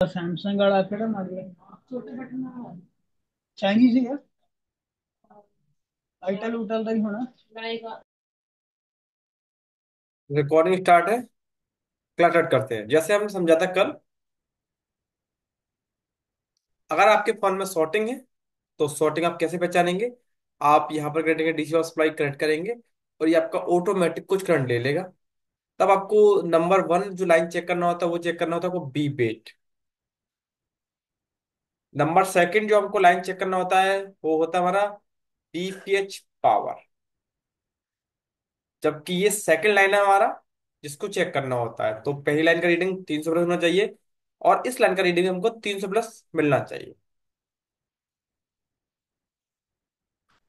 Samsung वाला फिर Chinese ही है। आईटेल उटल नहीं होना। रिकॉर्डिंग स्टार्ट है। क्लास स्टार्ट करते हैं। जैसे हमने समझा था कल, अगर आपके फोन में शॉर्टिंग है तो शॉर्टिंग आप कैसे पहचानेंगे। आप यहाँ पर करेंगे, डीसी पावर सप्लाई कनेक्ट करेंगे और ये आपका ऑटोमेटिक कुछ करंट ले लेगा। तब आपको नंबर वन जो लाइन चेक करना होता है वो चेक करना होता है, वो बी बेट। नंबर सेकंड जो हमको लाइन चेक करना होता है वो होता है हमारा बीपीएच पावर। जबकि ये सेकंड लाइन है हमारा, जिसको चेक करना होता है। तो पहली लाइन का रीडिंग 300 प्लस होना चाहिए और इस लाइन का रीडिंग हमको 300 प्लस मिलना चाहिए।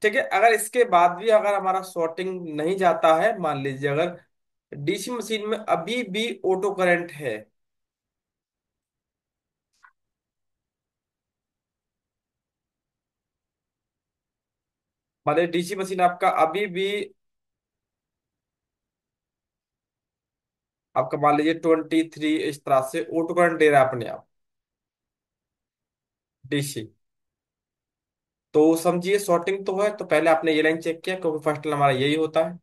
ठीक है। अगर इसके बाद भी अगर हमारा सॉर्टिंग नहीं जाता है, मान लीजिए अगर डीसी मशीन में अभी भी ऑटो करंट है, मान लीजिए डीसी मशीन आपका अभी भी, आपका मान लीजिए 23 इस तरह से ऑटो करंट दे रहा है अपने आप डीसी, तो समझिए शॉर्टिंग तो है। तो पहले आपने ये लाइन चेक किया क्योंकि फर्स्ट लाइन हमारा यही होता है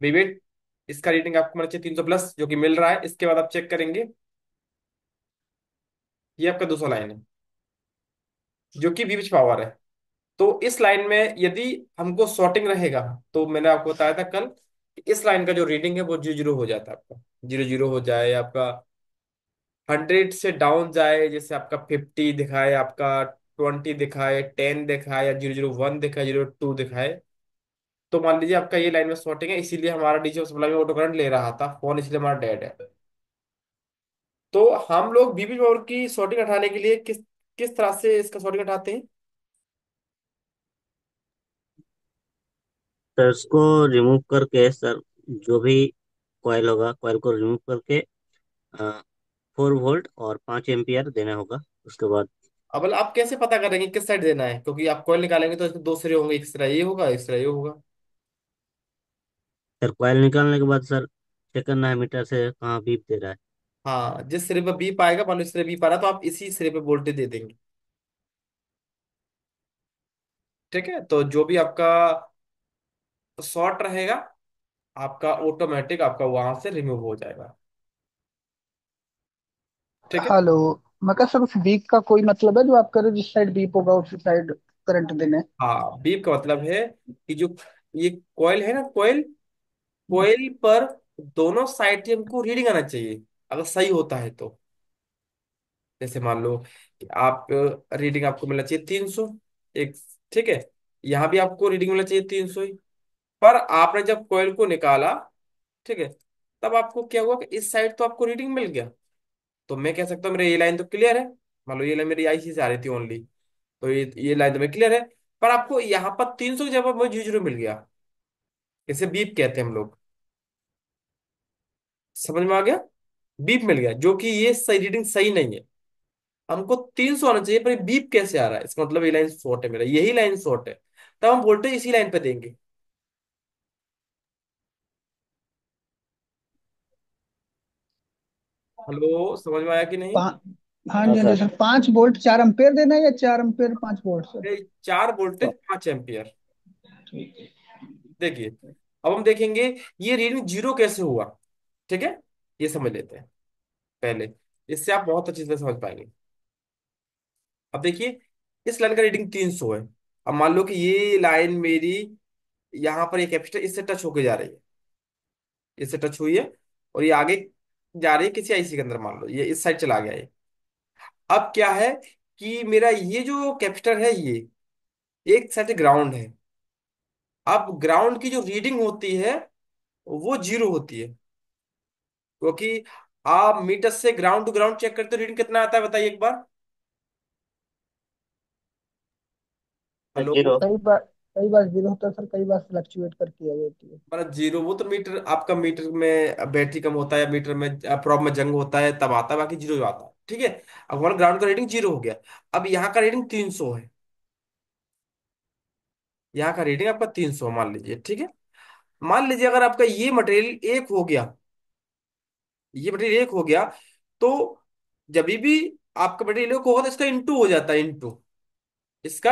विवेट। इसका रीडिंग आपको मिलना चाहिए 300 प्लस, जो कि मिल रहा है। इसके बाद आप चेक करेंगे, ये आपका दूसरा लाइन है जो कि बीच पावर है। तो इस लाइन में यदि हमको शॉर्टिंग रहेगा, तो मैंने आपको बताया था कल कि इस लाइन का जो रीडिंग है वो जीरो जीरो हो जाता है। आपका जीरो जीरो हो जाए, आपका 100 से डाउन जाए, जैसे आपका 50 दिखाए, आपका 20 दिखाए, 10 दिखाए, या 001 दिखाए, 02 दिखाए, तो मान लीजिए आपका ये लाइन में शॉर्टिंग है। इसीलिए हमारा डीसी सप्लाई में ऑटो करंट ले रहा था फोन, इसलिए हमारा डेड है। तो हम लोग बीबी पावर की शॉर्टिंग हटाने के लिए किस किस तरह से इसका शॉर्टिंग हटाते हैं। सर उसको रिमूव करके सर, जो भी कॉयल होगा कॉयल को रिमूव करके 4 वोल्ट और 5 एम्पियर देना होगा। उसके बाद अब आप कैसे पता करेंगे किस साइड देना है, क्योंकि आप कॉइल निकालेंगे तो इसमें दो सिरे होंगे, एक सिरा ये होगा, एक सिरा ये होगा। सर कॉयल निकालने के बाद सर चेक करना है मीटर से कहाँ बीप दे रहा है। हाँ, जिस सिरे पर बीप आएगा, मान लो इस सिरे बीप आ रहा है, तो आप इसी सिरे पे वोल्टेज दे देंगे। ठीक है। तो जो भी आपका शॉर्ट रहेगा, आपका ऑटोमेटिक आपका वहां से रिमूव हो जाएगा। ठीक है। हेलो। मैं कहा सर उस बीप का कोई मतलब है जो आप करो जिस साइड बीप होगा उसी साइड करंट देने। हाँ, बीप का मतलब है कि जो ये कॉइल है ना, कॉइल कॉइल पर दोनों साइड से हमको रीडिंग आना चाहिए। अगर सही होता है तो, जैसे मान लो कि आप रीडिंग आपको मिलना चाहिए 300 एक। ठीक है। यहाँ भी आपको रीडिंग मिलना चाहिए 300 ही। पर आपने जब कॉइल को निकाला, ठीक है, तब आपको क्या हुआ कि इस साइड तो आपको रीडिंग मिल गया। तो मैं कह सकता हूँ मेरी ये लाइन तो क्लियर है। मान लो ये लाइन मेरी आईसी से आ रही थी ओनली, तो ये लाइन तो मेरी क्लियर है। पर आपको यहाँ पर 300 की जगह पर मुझे जीरो मिल गया। इसे बीप कहते हैं हम लोग। समझ में आ गया। बीप मिल गया, जो कि ये सही रीडिंग सही नहीं है। हमको 300 आना चाहिए, पर ये बीप कैसे आ रहा है, इसका मतलब ये लाइन शॉर्ट है, मेरा यही लाइन शॉर्ट है। तब हम वोल्टेज इसी लाइन पे देंगे। हेलो, समझ में आया कि नहीं। पा, हाँ हाँ जी हाँ जी सर। सर, 5 वोल्ट 4 एम्पेयर देना है या 4 एम्पेयर 5 वोल्ट सर। ये 4 वोल्टेज तो 5 एम्पियर। देखिए, अब हम देखेंगे ये रीडिंग जीरो कैसे हुआ। ठीक है, ये समझ लेते हैं पहले। इससे आप बहुत अच्छी तरह समझ पाएंगे। अब देखिए, इस लाइन का रीडिंग 300 है। अब मान लो कि ये लाइन मेरी यहाँ पर एक कैपेसिटर इससे टच होके जा रही है, इससे टच हुई है, और ये आगे जा रही है किसी आईसी के अंदर। मान लो ये इस साइड चला गया है। अब क्या है कि मेरा ये जो कैपेसिटर है, ये एक साइड ग्राउंड है। अब ग्राउंड की जो रीडिंग होती है वो जीरो होती है, क्योंकि आप मीटर से ग्राउंड टू ग्राउंड चेक करते हो, रीडिंग कितना आता है बताइए एक बार। Sir hello. जीरो। कई बार जीरो होता है सर, कई बार फ्लक्चुएट करके आ जाती है। मतलब जीरो, वो तो मीटर आपका, मीटर में बैटरी कम होता है या मीटर में प्रॉब में जंग होता है तब आता है, बाकी जीरो आता है। ठीक है। अब हमारा ग्राउंड का रीडिंग जीरो हो गया। अब यहाँ का रीडिंग 300 है। यहाँ का रीडिंग आपका 300 मान लीजिए। ठीक है। मान लीजिए अगर आपका ये मटेरियल एक हो गया, ये मटेरियल एक हो गया, तो जब भी आपका मटेरियल को होगा तो इसका इंटू हो जाता है, इंटू, इसका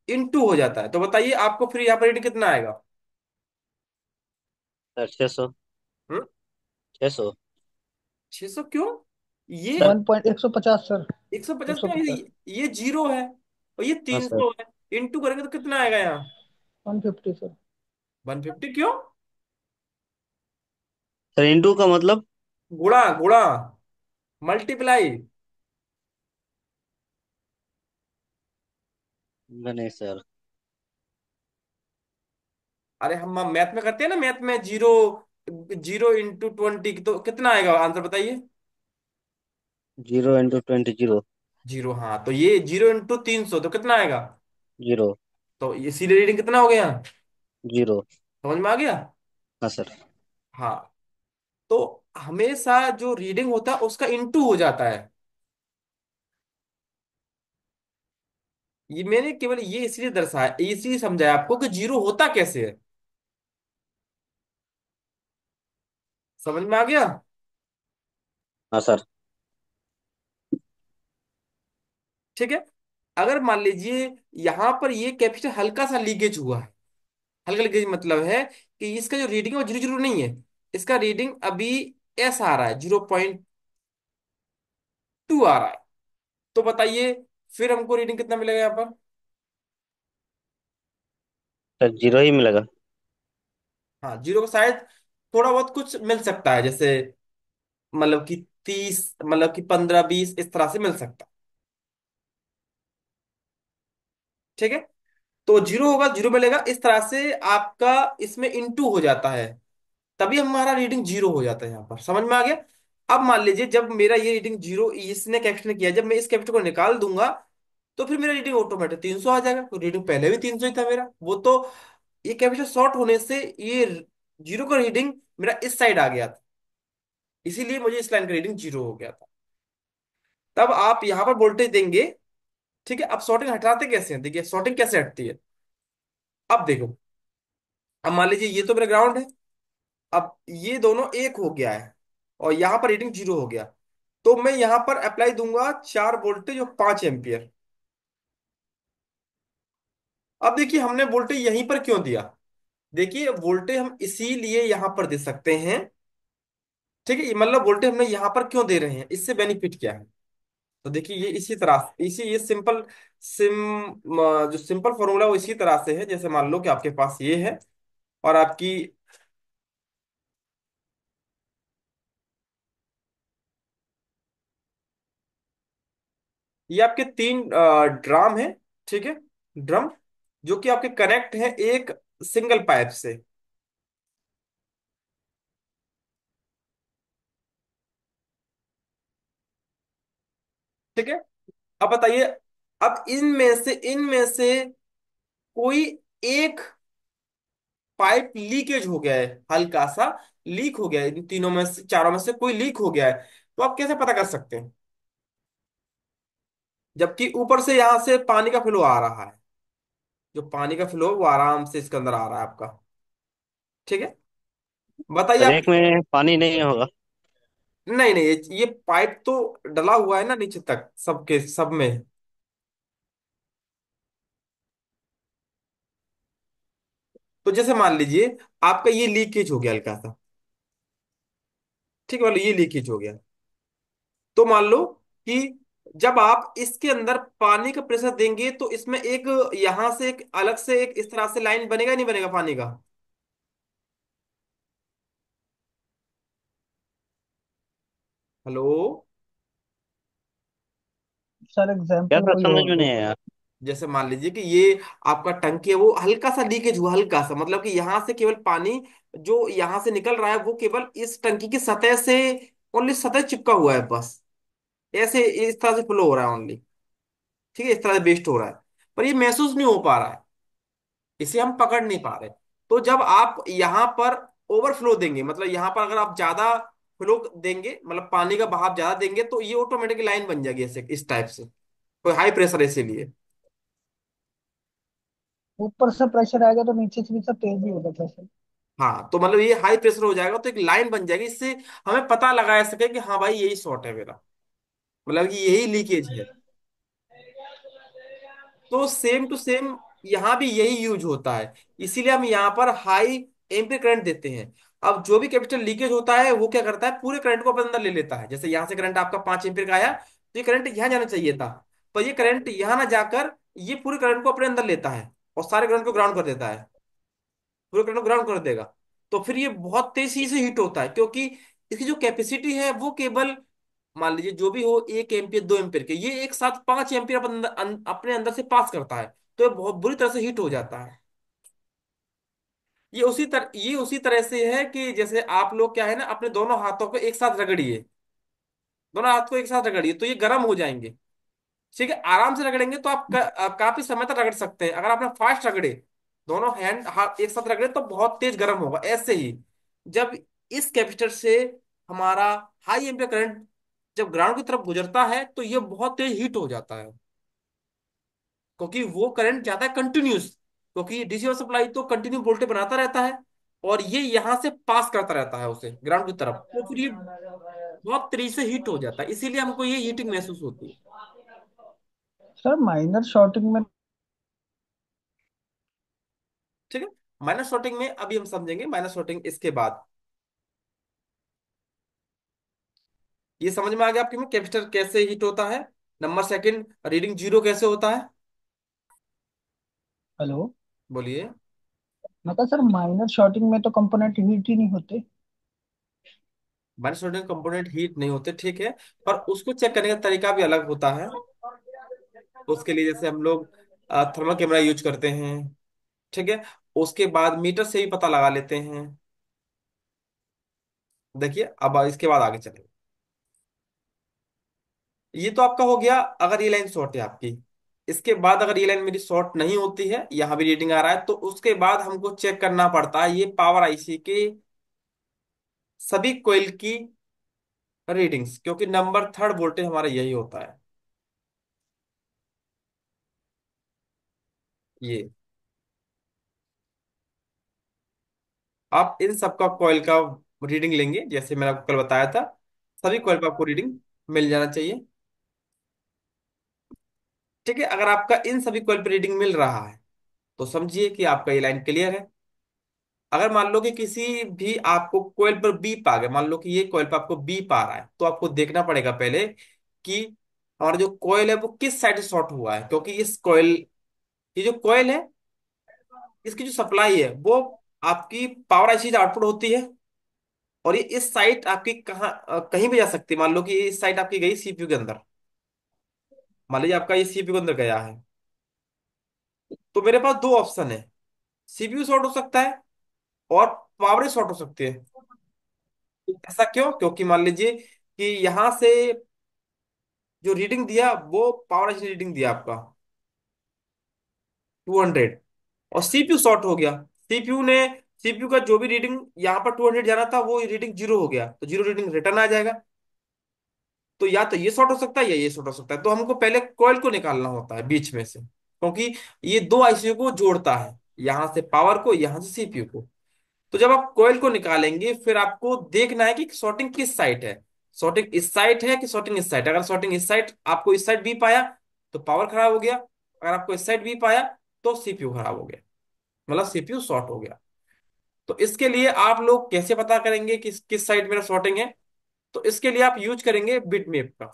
इंटू हो जाता है। तो बताइए आपको फिर यहाँ पर रीडिंग कितना आएगा? सर 600। 600। 600 क्यों? ये सर। 1.150 सर। 150 क्यों? 150। ये जीरो है और ये हाँ सर। 300 है। इंटू करेंगे तो कितना आएगा यहाँ? 150 सर। 150 क्यों? सर इंटू का मतलब? गुणा, गुणा, मल्टीप्लाई। नहीं सर। अरे हम मैथ में करते हैं ना, मैथ में जीरो, जीरो इंटू 20 तो कितना आएगा आंसर बताइए? 0 × 20 0। जीरो, हाँ, तो ये जीरो इंटू 300 तो कितना आएगा? 0। तो ये सीधे रीडिंग कितना हो गया? 0। समझ में आ गया? हाँ सर। हाँ। तो हमेशा जो रीडिंग होता है उसका इंटू हो जाता है। ये मैंने केवल ये इसलिए दर्शाया, इसलिए समझाया आपको कि जीरो होता कैसे है। समझ में आ गया? हाँ सर। ठीक है। अगर मान लीजिए यहां पर ये कैपेसिटर हल्का सा लीकेज हुआ है, हल्का लीकेज मतलब है कि इसका जो रीडिंग है वो जीरो जीरो नहीं है, इसका रीडिंग अभी एस आ रहा है, 0.2 आ रहा है। तो बताइए फिर हमको रीडिंग कितना मिलेगा यहाँ पर? सर 0 ही मिलेगा। हाँ, जीरो का शायद थोड़ा बहुत कुछ मिल सकता है, जैसे मतलब कि 30, मतलब कि 15 20 इस तरह से मिल सकता है। ठीक है। तो जीरो होगा, जीरो मिलेगा, इस तरह से आपका इसमें इंटू हो जाता है, तभी हमारा रीडिंग जीरो हो जाता है यहाँ पर। समझ में आ गया? अब मान लीजिए जब मेरा ये रीडिंग जीरो इसने कैप्चर किया, जब मैं इस कैप्चर को निकाल दूंगा तो फिर मेरा रीडिंग ऑटोमेटिक 300 आ जाएगा। तो रीडिंग पहले भी 300 ही था मेरा, वो तो ये कैपेसिटर शॉर्ट होने से ये जीरो का रीडिंग मेरा इस साइड आ गया था, इसीलिए मुझे इस लाइन का रीडिंग जीरो हो गया था। तब आप यहाँ पर वोल्टेज देंगे। ठीक है। अब शॉर्टिंग हटाते कैसे हैं, देखिए शॉर्टिंग कैसे हटती है। अब देखो, अब मान लीजिए ये तो मेरा ग्राउंड है, अब ये दोनों एक हो गया है और यहाँ पर रीडिंग जीरो हो गया, तो मैं यहाँ पर अप्लाई दूंगा 4 वोल्टेज और 5 एम्पियर। अब देखिए हमने वोल्टेज यहीं पर क्यों दिया? देखिए वोल्टेज हम इसीलिए यहां पर दे सकते हैं। ठीक है, ये मतलब वोल्टेज हमने यहां पर क्यों दे रहे हैं, इससे बेनिफिट क्या है? तो देखिए ये इसी तरह, इसी ये सिंपल जो सिंपल फॉर्मूला वो इसी तरह से है, जैसे मान लो कि आपके पास ये है और आपकी ये आपके 3 ड्राम है। ठीक है, ड्रम, जो कि आपके कनेक्ट है एक सिंगल पाइप से। ठीक है। अब बताइए, अब इनमें से कोई एक पाइप लीकेज हो गया है, हल्का सा लीक हो गया है, इन तीनों में से, चारों में से कोई लीक हो गया है, तो आप कैसे पता कर सकते हैं? जबकि ऊपर से यहां से पानी का फ्लो आ रहा है, जो पानी का फ्लो वो आराम से इसके अंदर आ रहा है आपका। ठीक है। बताइए सर आप। एक में पानी नहीं होगा? नहीं नहीं, ये पाइप तो डला हुआ है ना नीचे तक, सबके सब में। तो जैसे मान लीजिए आपका ये लीकेज हो गया हल्का सा। ठीक है, मान लो ये लीकेज हो गया, तो मान लो कि जब आप इसके अंदर पानी का प्रेशर देंगे तो इसमें एक, यहां से एक अलग से एक इस तरह से लाइन बनेगा नहीं बनेगा पानी का? हेलो? सर क्या एग्जाम्पल सर, कोई समझ और में दो। नहीं आया। जैसे मान लीजिए कि ये आपका टंकी है, वो हल्का सा लीकेज हुआ, हल्का सा मतलब कि यहां से केवल पानी जो यहां से निकल रहा है वो केवल इस टंकी की सतह से, ओनली सतह चिपका हुआ है बस, ऐसे इस तरह से फ्लो हो रहा है ओनली। ठीक है, इस तरह से वेस्ट हो रहा है, पर ये महसूस नहीं हो पा रहा है, इसे हम पकड़ नहीं पा रहे। तो जब आप यहाँ पर ओवरफ्लो देंगे, मतलब यहाँ पर अगर आप ज्यादा फ्लो देंगे, मतलब पानी का बहाव ज्यादा देंगे, तो ये ऑटोमेटिक लाइन बन जाएगी ऐसे इस टाइप से, कोई हाई प्रेशर इसीलिए। ऊपर से प्रेशर आएगा तो नीचे से भी सब तेज ही होगा प्रेशर। हाँ, तो मतलब ये हाई प्रेशर हो जाएगा तो एक लाइन बन जाएगी, इससे हमें पता लगाया सके कि हाँ भाई यही शॉर्ट है मेरा। मतलब कि यही लीकेज है। तो सेम टू सेम यहाँ भी यही यूज होता है, इसीलिए हम यहाँ पर हाई एम्पीयर करंट देते हैं। अब जो भी कैपिटल लीकेज होता है वो क्या करता है, पूरे करंट को अपने अंदर ले लेता है। जैसे यहाँ से करंट आपका 5 एम्पीयर का आया, तो ये करंट यहाँ जाना चाहिए था, पर ये करंट यहाँ ना जाकर ये पूरे करंट को अपने अंदर लेता है और सारे करंट को ग्राउंड कर देता है, पूरे करंट को ग्राउंड कर देगा। तो फिर ये बहुत तेजी से हीट होता है, क्योंकि इसकी जो कैपेसिटी है वो केवल, मान लीजिए जो भी हो, 1 एम्पियर 2 एम्पियर के, ये एक साथ 5 एम्पियर अपने अंदर से पास करता है। तो ये बहुत बुरी तरह से हीट हो जाता है। ये उसी तरह से है कि जैसे आप लोग क्या है ना, अपने दोनों हाथों को एक साथ रगड़िए, दोनों हाथ को एक साथ रगड़िए तो ये गर्म हो जाएंगे। ठीक है, आराम से रगड़ेंगे तो आप काफी समय तक रगड़ सकते हैं। अगर आपने फास्ट रगड़े, दोनों हैंड हाथ एक साथ रगड़े तो बहुत तेज गर्म होगा। ऐसे ही जब इस कैपेसिटर से हमारा हाई एम्पियर करंट जब ग्राउंड की तरफ गुजरता है तो ये बहुत तेज हीट हो जाता है, क्योंकि वो करंट जाता है कंटिन्यूस, क्योंकि डीसी पावर सप्लाई तो कंटिन्यू वोल्टेज बनाता रहता है और ये यहां से पास करता रहता है उसे ग्राउंड की तरफ, तो फिर ये बहुत तेजी से हीट हो जाता है, इसीलिए हमको ये हीटिंग महसूस होती है। सर माइनर शॉर्टिंग में। ठीक है, माइनस शॉर्टिंग में अभी हम समझेंगे, माइनस शॉर्टिंग इसके बाद। ये समझ में आ गया आपके में कैपेसिटर कैसे हीट होता है। नंबर सेकंड, रीडिंग जीरो कैसे होता है। हेलो। बोलिए। मैं कहा सर माइनर शॉर्टिंग में तो कंपोनेंट हीट ही नहीं होते। माइनस शॉर्टिंग कंपोनेंट हीट नहीं होते, ठीक है, पर उसको चेक करने का तरीका भी अलग होता है। उसके लिए जैसे हम लोग थर्मल कैमरा यूज करते हैं, ठीक है, उसके बाद मीटर से भी पता लगा लेते हैं। देखिए अब इसके बाद आगे चलें। ये तो आपका हो गया अगर ये लाइन शॉर्ट है आपकी। इसके बाद अगर ये लाइन मेरी शॉर्ट नहीं होती है, यहां भी रीडिंग आ रहा है, तो उसके बाद हमको चेक करना पड़ता है ये पावर आईसी के सभी कोयल की रीडिंग्स, क्योंकि नंबर थर्ड वोल्टेज हमारा यही होता है। ये आप इन सबका कॉइल का रीडिंग लेंगे, जैसे मैंने आपको कल बताया था, सभी कॉइल पर आपको रीडिंग मिल जाना चाहिए। ठीक है, अगर आपका इन सभी कॉइल पर रीडिंग मिल रहा है तो समझिए कि आपका ये लाइन क्लियर है। अगर मान लो कि किसी भी आपको कॉइल पर बीप आ गया, मान लो कि ये कॉइल पर आपको बीप आ रहा है, तो आपको देखना पड़ेगा पहले कि हमारा जो कॉइल है वो किस साइड से शॉर्ट हुआ है, क्योंकि इस कॉइल, ये जो कॉइल है इसकी जो सप्लाई है वो आपकी पावर आईसी से आउटपुट होती है, और ये इस साइट आपकी कहीं भी जा सकती है। मान लो कि ये इस साइट आपकी गई सीपीयू के अंदर, मान लीजिए आपका ये सीपीयू के अंदर गया है, तो मेरे पास दो ऑप्शन है, सीपीयू शॉर्ट हो सकता है और पावर शॉर्ट हो सकती है। ऐसा क्यों, क्योंकि मान लीजिए कि यहां से जो रीडिंग दिया वो पावर आईसी रीडिंग दिया आपका 200, और सीपीयू शॉर्ट हो गया। सीपीयू का जो भी रीडिंग यहाँ पर 200 जाना था वो रीडिंग जीरो हो गया, तो जीरो रीडिंग रिटर्न आ जाएगा। तो या तो ये शॉर्ट हो सकता है या ये शॉर्ट हो सकता है, तो हमको पहले कॉइल को निकालना होता है बीच में से, क्योंकि ये दो आईसीयू को जोड़ता है, यहां से पावर को, यहां से सीपीयू को। तो जब आप कॉइल को निकालेंगे फिर आपको देखना है कि शॉर्टिंग किस साइड है, शॉर्टिंग इस साइड है कि शॉर्टिंग इस साइड। अगर शॉर्टिंग इस साइड, आपको इस साइड बी पाया तो पावर खराब हो गया, अगर आपको इस साइड बी पाया तो सीपीयू खराब हो गया, मतलब सीपीयू शॉर्ट हो गया। तो इसके लिए आप लोग कैसे पता करेंगे कि किस साइड मेरा शॉर्टिंग है, तो इसके लिए आप यूज करेंगे बिटमैप का।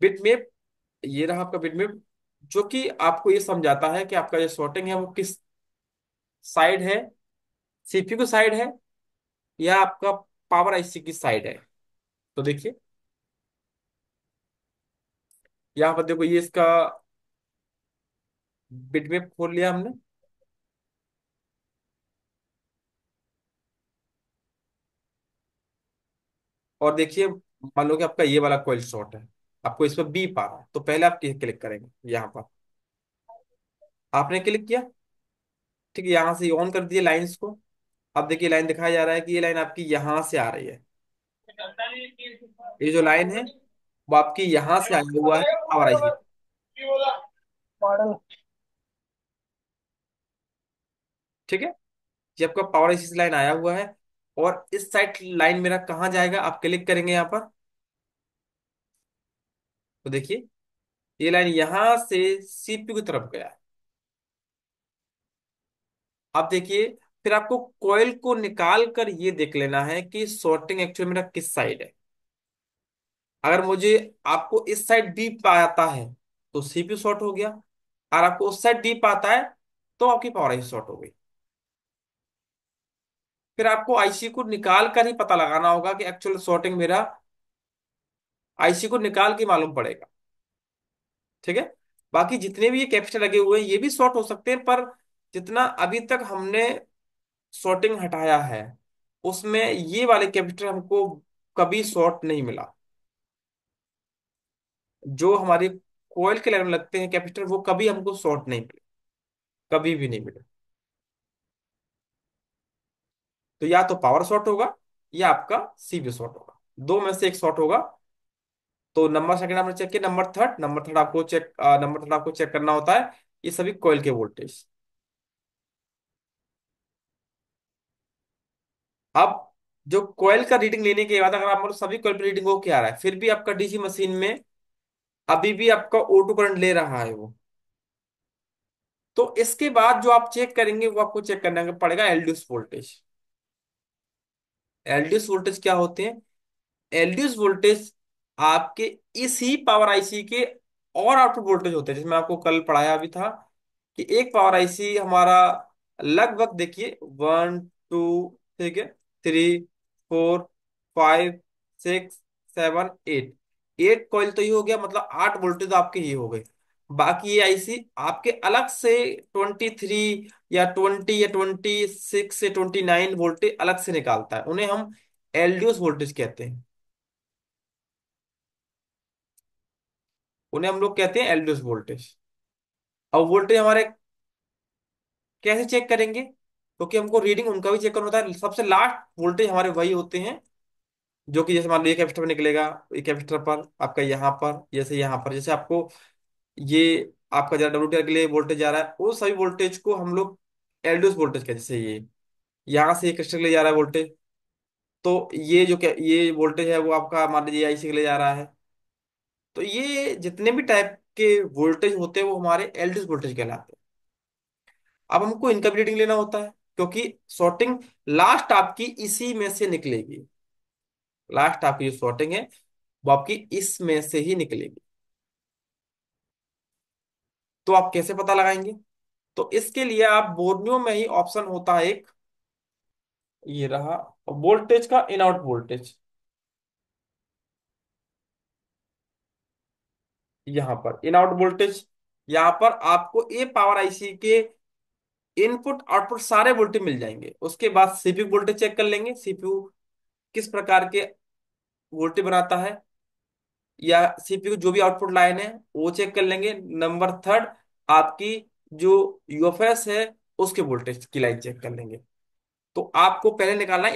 बिटमैप, ये रहा आपका बिटमैप, जो कि आपको ये समझाता है कि आपका जो शॉर्टिंग है वो किस साइड है, सीपीयू की साइड है या आपका पावर आईसी की साइड है। तो देखिए यहाँ पर देखो, ये इसका बिटमैप खोल लिया हमने, और देखिए मान लो कि आपका ये वाला कॉइल शॉर्ट है, आपको इस पर बी पा रहा है, तो पहले आप क्लिक करेंगे यहाँ पर, आपने क्लिक किया, ठीक है, यहाँ से ऑन कर दिए लाइंस को। अब देखिए लाइन दिखाया जा रहा है कि ये लाइन आपकी यहाँ से आ रही है, ये जो लाइन है वो आपकी यहाँ से आया हुआ है पावर आईसी। मॉडल। ठीक है, ये आपका पावर आईसी से लाइन आया हुआ है, और इस साइड लाइन मेरा कहाँ जाएगा, आप क्लिक करेंगे यहाँ पर, तो देखिए ये लाइन यहां से सीपीयू की तरफ गया। अब देखिए, फिर आपको कॉइल को निकाल कर ये देख लेना है कि सॉर्टिंग एक्चुअली मेरा किस साइड है। अगर मुझे, आपको इस साइड बी पाता है तो सीपीयू शॉर्ट हो गया, और आपको उस साइड डी पाता है तो आपकी पावर आईसी शॉर्ट हो गई। फिर आपको आईसी को निकाल कर ही पता लगाना होगा कि एक्चुअल सॉर्टिंग मेरा, आईसी को निकाल के मालूम पड़ेगा। ठीक है। बाकी जितने भी ये कैपेसिटर लगे हुए हैं ये भी शॉर्ट हो सकते हैं, पर जितना अभी तक हमने सॉर्टिंग हटाया है उसमें ये वाले कैपेसिटर हमको कभी शॉर्ट नहीं मिला। जो हमारे कोयल के लाइन में लगते हैं कैपेसिटर वो कभी हमको शॉर्ट नहीं मिले, कभी भी नहीं मिले। तो या तो पावर शॉर्ट होगा या आपका सीपीयू शॉर्ट होगा, दो में से एक शॉर्ट होगा। तो नंबर सेकंड आपने चेक किया, नंबर थर्ड आपको चेक करना होता है ये सभी कॉइल के वोल्टेज। अब जो कॉइल का रीडिंग लेने के बाद अगर आप मतलब सभी कॉइल पर रीडिंग हो क्या आ रहा है, फिर भी आपका डीसी मशीन में अभी भी आपका O2 करंट ले रहा है वो, तो इसके बाद जो आप चेक करेंगे वो आपको चेक करना पड़ेगा एलड्यूस वोल्टेज। एलड्यूस वोल्टेज क्या होते हैं? एलड्यूस वोल्टेज आपके इसी पावर आईसी के और आउटपुट वोल्टेज होते हैं, जिसमें आपको कल पढ़ाया भी था कि एक पावर आईसी हमारा लगभग देखिए 1 2, ठीक है, 3 4 5 6 7 8, 8 कॉइल तो ये हो गया, मतलब 8 वोल्टेज आपके ये हो गए। बाकी ये आईसी आपके अलग से 23 या 26 से 29 वोल्टेज अलग से निकालता है, उन्हें हम एलडीओस वोल्टेज कहते हैं। उन्हें हम लोग कहते हैं एलडीओस वोल्टेज। अब वोल्टेज हमारे कैसे चेक करेंगे, क्योंकि हमको रीडिंग उनका भी चेक करना होता है। सबसे लास्ट वोल्टेज हमारे वही होते हैं जो कि जैसे मान लो ये कैपेसिटर पर निकलेगा, ये कैपेसिटर पर आपका यहाँ पर, जैसे यहाँ पर जैसे आपको ये आपका जरा डब्ल्यू के लिए वोल्टेज जा रहा है, वो सभी वोल्टेज को हम लोग एलडीओस वोल्टेज कहते हैं। जैसे ये यहाँ से ये कैपेसिटर के लिए जा रहा है वोल्टेज, तो ये ये वोल्टेज है वो आपका मान लीजिए आईसी के लिए जा रहा है। तो ये जितने भी टाइप के वोल्टेज होते हैं वो हमारे एलडीओस वोल्टेज कहलाते हैं। अब हमको इनका भी रीडिंग लेना होता है क्योंकि सॉर्टिंग लास्ट आपकी इसी में से निकलेगी। लास्ट आपकी जो सॉर्टिंग है वो आपकी इसमें से ही निकलेगी। तो आप कैसे पता लगाएंगे? तो इसके लिए आप बोर्नियो में ही ऑप्शन होता है एक, ये रहा, वोल्टेज का इन आउट वोल्टेज। यहाँ पर इन आउट वोल्टेज, यहाँ पर आपको ए पावर आईसी के इनपुट आउटपुट सारे वोल्टेज मिल जाएंगे। उसके बाद सीपीयू वोल्टेज चेक कर लेंगे, सीपीयू किस प्रकार के वोल्टेज बनाता है, या सीपीयू जो भी आउटपुट लाइन है वो चेक कर लेंगे। नंबर थर्ड आपकी जो यूएफएस है उसके वोल्टेज की लाइन चेक कर लेंगे। तो आपको पहले निकालना है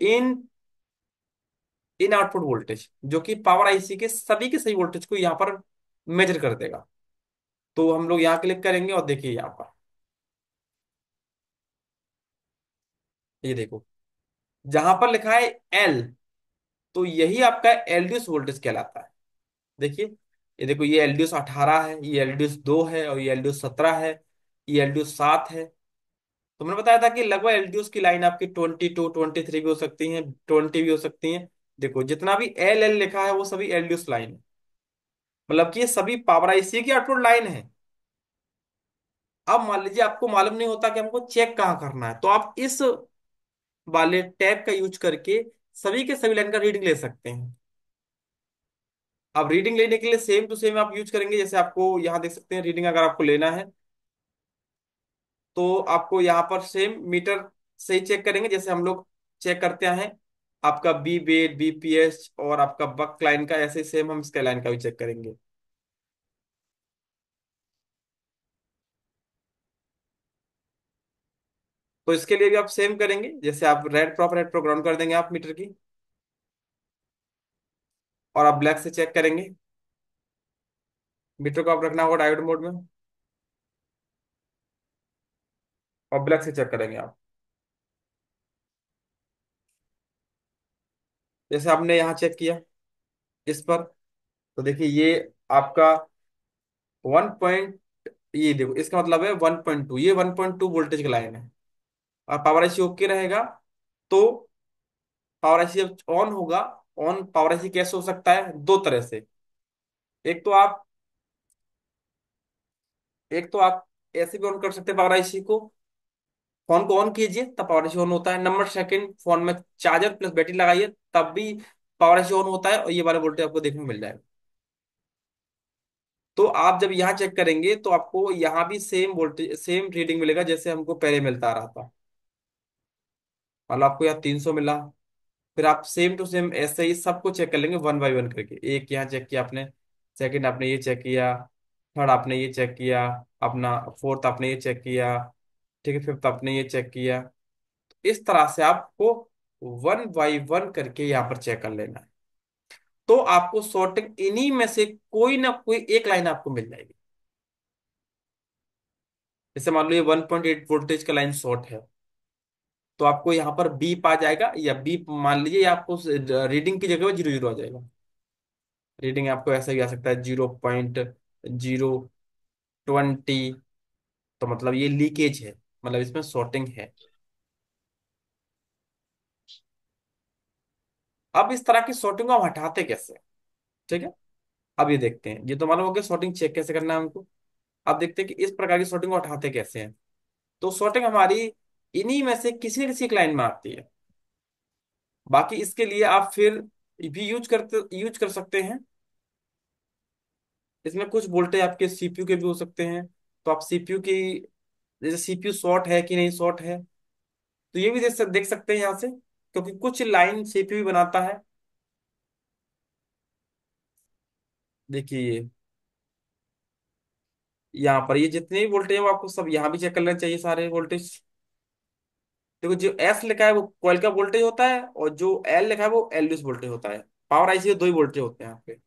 इन इन आउटपुट वोल्टेज, जो कि पावर आईसी के सही वोल्टेज को यहाँ पर मेजर कर देगा। तो हम लोग यहाँ क्लिक करेंगे और देखिए यहाँ पर, ये देखो जहां पर लिखा है एल, तो यही आपका एलडीएस वोल्टेज कहलाता है। देखिए, ये देखो ये एलडीएस 18 है, ये एलडीएस 2 है, और ये एलडीएस 17 है, ये एलडीएस 7 है। तो मैंने बताया था कि लगभग एलडीएस की लाइन आपकी 22 23 भी हो सकती है, 20 भी हो सकती है। देखो जितना भी एल एल लिखा है वो सभी एलडीएस लाइन है, मतलब कि ये सभी पावर आईसी की आउटपुट लाइन है। अब मान लीजिए आपको मालूम नहीं होता कि हमको चेक कहाँ करना है, तो आप इस वाले टैब का यूज करके सभी के सभी लाइन का रीडिंग ले सकते हैं। अब रीडिंग लेने के लिए सेम टू सेम आप यूज करेंगे, जैसे आपको यहाँ देख सकते हैं रीडिंग अगर आपको लेना है तो आपको यहाँ पर सेम मीटर से ही चेक करेंगे जैसे हम लोग चेक करते हैं आपका बी बेड बीपीएच और आपका बक लाइन का, ऐसे सेम हम इसका लाइन का भी चेक करेंगे। तो इसके लिए भी आप सेम करेंगे, जैसे आप रेड प्रो ग्राउंड कर देंगे आप मीटर की, और आप ब्लैक से चेक करेंगे। मीटर को आप रखना होगा डायोड मोड में, और ब्लैक से चेक करेंगे आप। जैसे आपने यहाँ चेक किया इस पर, तो देखिए ये आपका 1 ये देखो, इसका मतलब है 1.2, ये 1.2 वोल्टेज का लाइन है। और पावर आईसी ओके रहेगा, तो पावर आईसी जब ऑन होगा, ऑन पावर आईसी कैसे हो सकता है, दो तरह से। एक तो आप एक तो आप ऐसे भी ऑन कर सकते हैं पावर आईसी को, फोन को ऑन कीजिए तब पावर आईसी ऑन होता है। नंबर सेकंड, फोन में चार्जर प्लस बैटरी लगाइए तब भी पावर आईसी ऑन होता है, और ये वाला वोल्टेज आपको देखने को मिल जाएगा। तो आप जब यहाँ चेक करेंगे तो आपको यहाँ भी सेम वोल्टेज, सेम रीडिंग मिलेगा जैसे हमको पहले मिलता आ रहा था। मान लो आपको यहाँ 300 मिला, फिर आप सेम टू सेम ऐसे ही सबको चेक कर लेंगे वन बाय वन करके। एक यहाँ चेक किया आपने, सेकंड आपने ये चेक किया, थर्ड आपने ये चेक किया, अपना फोर्थ आपने ये चेक किया, ठीक है, फिफ्थ आपने ये चेक किया। इस तरह से आपको वन बाय वन करके यहाँ पर चेक कर लेना है। तो आपको सॉर्टिंग इन्हीं में से कोई ना कोई एक लाइन आपको मिल जाएगी। जैसे मान लो ये 1.8 वोल्टेज का लाइन शॉर्ट है, तो आपको यहाँ पर बीप आ जाएगा, या बीप मान लीजिए, या आपको रीडिंग की जगह पर 0 0 आ जाएगा। रीडिंग आपको ऐसा भी आ सकता है 0.020, तो मतलब ये लीकेज है, मतलब इसमें शॉर्टिंग है। अब इस तरह की शॉर्टिंग को हम हटाते कैसे, ठीक है। अब ये देखते हैं, ये तो मालूम हो गया शॉर्टिंग चेक कैसे करना है हमको। अब देखते हैं कि इस प्रकार की शॉर्टिंग को हटाते कैसे हैं। तो शॉर्टिंग हमारी इन्हीं में से किसी न किसी एक लाइन में आती है। बाकी इसके लिए आप फिर भी यूज कर सकते हैं। इसमें कुछ वोल्टेज आपके सीपीयू के भी हो सकते हैं, तो आप सीपीयू की, जैसे सीपीयू शॉर्ट है कि नहीं शॉर्ट है, तो ये भी देख सकते हैं यहाँ से, क्योंकि कुछ लाइन सीपीयू भी बनाता है। देखिए ये यहाँ पर ये जितने भी वोल्टेज है वो आपको सब यहाँ भी चेक कर लेना चाहिए, सारे वोल्टेज। देखो जो एस लिखा है वो कॉइल का वोल्टेज होता है, और जो एल लिखा है वो एलडीएस वोल्टेज होता है। पावर आईसी के दो ही वोल्टेज होते हैं यहाँ पे।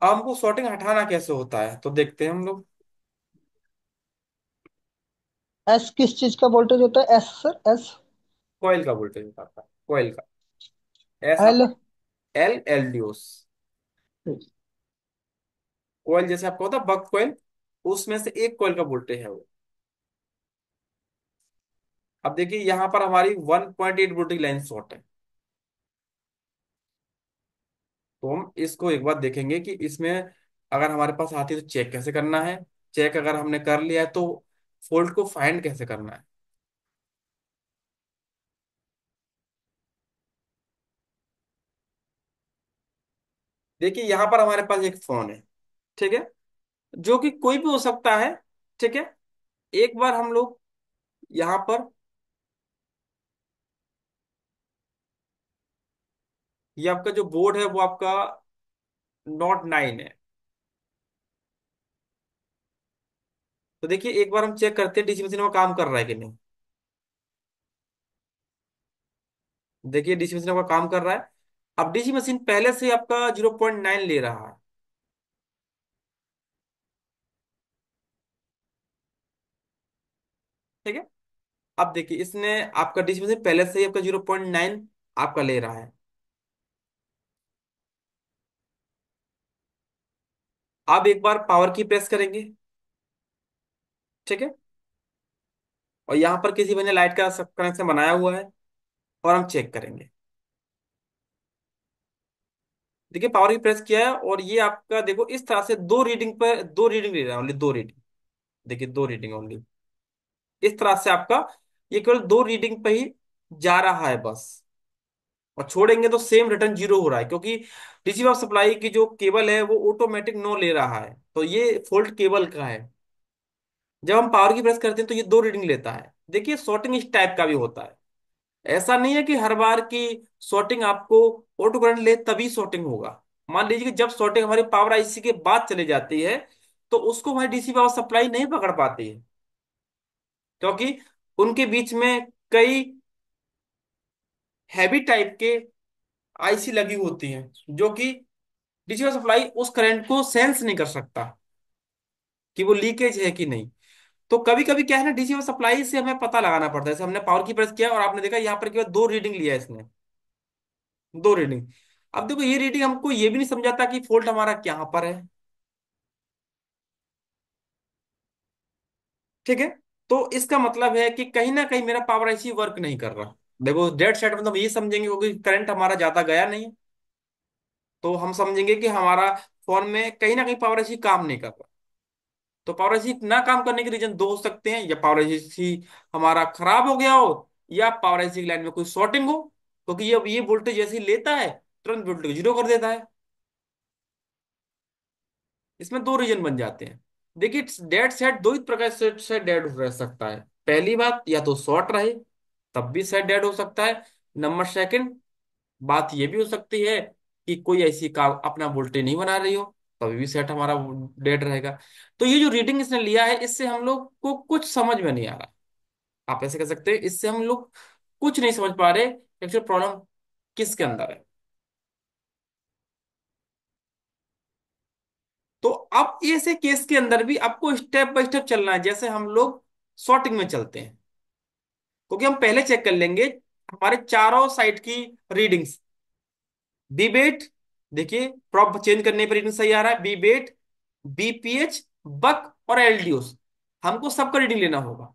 अब हमको सॉर्टिंग हटाना कैसे होता है तो देखते हैं हम लोग। एस किस चीज का वोल्टेज होता है? S sir, S. कॉइल का वोल्टेज होता है, कॉइल का। S L. आपका एल एलडीओस। कॉइल जैसे आपका होता है बक कॉइल, उसमें से एक कॉइल का वोल्टेज है वो। अब देखिए यहाँ पर हमारी 1.8 वोल्टेज लाइन शॉर्ट है, तो हम इसको एक बार देखेंगे कि इसमें अगर हमारे पास आती है तो चेक कैसे करना है। चेक अगर हमने कर लिया है तो फॉल्ट को फाइंड कैसे करना है। देखिए यहाँ पर हमारे पास एक फोन है, ठीक है, जो कि कोई भी हो सकता है, ठीक है। एक बार हम लोग यहाँ पर, ये आपका जो बोर्ड है वो आपका Note 9 है। तो देखिए एक बार हम चेक करते हैं डीसी मशीन में काम कर रहा है कि नहीं। देखिए डीसी मशीन आपका काम कर रहा है। अब डीसी मशीन पहले से आपका 0.9 ले रहा है, ठीक है। अब देखिए इसने, आपका डीसी मशीन पहले से ही आपका 0.9 आपका ले रहा है। अब एक बार पावर की प्रेस करेंगे, ठीक है, और यहाँ पर किसी बंदे लाइट का कनेक्शन बनाया हुआ है, और हम चेक करेंगे। देखिए पावर की प्रेस किया है, और ये आपका देखो इस तरह से दो रीडिंग ले रहा है, ओनली दो रीडिंग। देखिए दो रीडिंग ओनली, इस तरह से आपका ये केवल दो रीडिंग पे ही जा रहा है बस। और छोड़ेंगे तो सेम रिटर्न 0 हो रहा है, क्योंकि डीसी पावर सप्लाई की जो केबल है वो ऑटोमेटिक नो ले रहा है, तो ये फॉल्ट केबल का है। जब हम पावर की प्रेस करते हैं तो ये दो रीडिंग लेता है। देखिए सॉर्टिंग इस टाइप का भी होता है। ऐसा नहीं है कि हर बार की सॉर्टिंग आपको ऑटो करंट ले तभी सॉर्टिंग होगा। मान लीजिए कि जब सॉर्टिंग हमारी पावर आईसी के बाद चली जाती है, तो उसको हमारी डीसी पावर सप्लाई नहीं पकड़ पाती है, क्योंकि उनके बीच में कई हैवी टाइप के आईसी लगी होती हैं, जो कि डीसी पावर सप्लाई उस करंट को सेंस नहीं कर सकता कि वो लीकेज है कि नहीं। तो कभी कभी क्या है ना, डीसी सप्लाई से हमें पता लगाना पड़ता है। जैसे हमने पावर की प्रेस किया और आपने देखा यहाँ पर केवल दो रीडिंग लिया है इसने, दो रीडिंग। अब देखो ये रीडिंग हमको ये भी नहीं समझाता कि फॉल्ट हमारा कहाँ पर है। ठीक है। तो इसका मतलब है कि कहीं ना कहीं मेरा पावर आईसी वर्क नहीं कर रहा। देखो डेड सेट मतलब ये समझेंगे क्योंकि करंट हमारा ज्यादा गया नहीं, तो हम समझेंगे कि हमारा फोन में कहीं ना कहीं पावर आईसी काम नहीं कर रहा। तो पावर आईसी ना काम करने के रीजन दो हो सकते हैं, या पावर आईसी हमारा खराब हो गया हो, या पावर आईसी की लाइन में कोई शॉर्टिंग हो, क्योंकि ये वोल्टेज जैसे ही लेता है तुरंत वोल्टेज जीरो कर देता है। इसमें दो रीजन बन जाते हैं। देखिए डेड सेट दो ही प्रकार से डेड रह सकता है। पहली बात, या तो शॉर्ट रहे तब भी सेट डेड हो सकता है। नंबर सेकंड, बात ये भी हो सकती है कि कोई ऐसी का अपना वोल्टेज नहीं बना रही हो, तभी भी सेट हमारा डेड रहेगा। तो ये जो रीडिंग इसने लिया है इससे हम लोग को कुछ समझ में नहीं आ रहा। आप ऐसे कह सकते हैं इससे हम लोग कुछ नहीं समझ पा रहे एक्चुअली प्रॉब्लम किसके अंदर है। तो अब ऐसे केस के अंदर भी आपको स्टेप बाय स्टेप चलना है, जैसे हम लोग सॉर्टिंग में चलते हैं। क्योंकि हम पहले चेक कर लेंगे हमारे चारों साइड की रीडिंग्स। बीबेट, देखिए प्रॉप चेंज करने पर रीडिंग सही आ रहा है। बीबेट, बीपीएच, बक और एलडीओस, हमको सबका रीडिंग लेना होगा।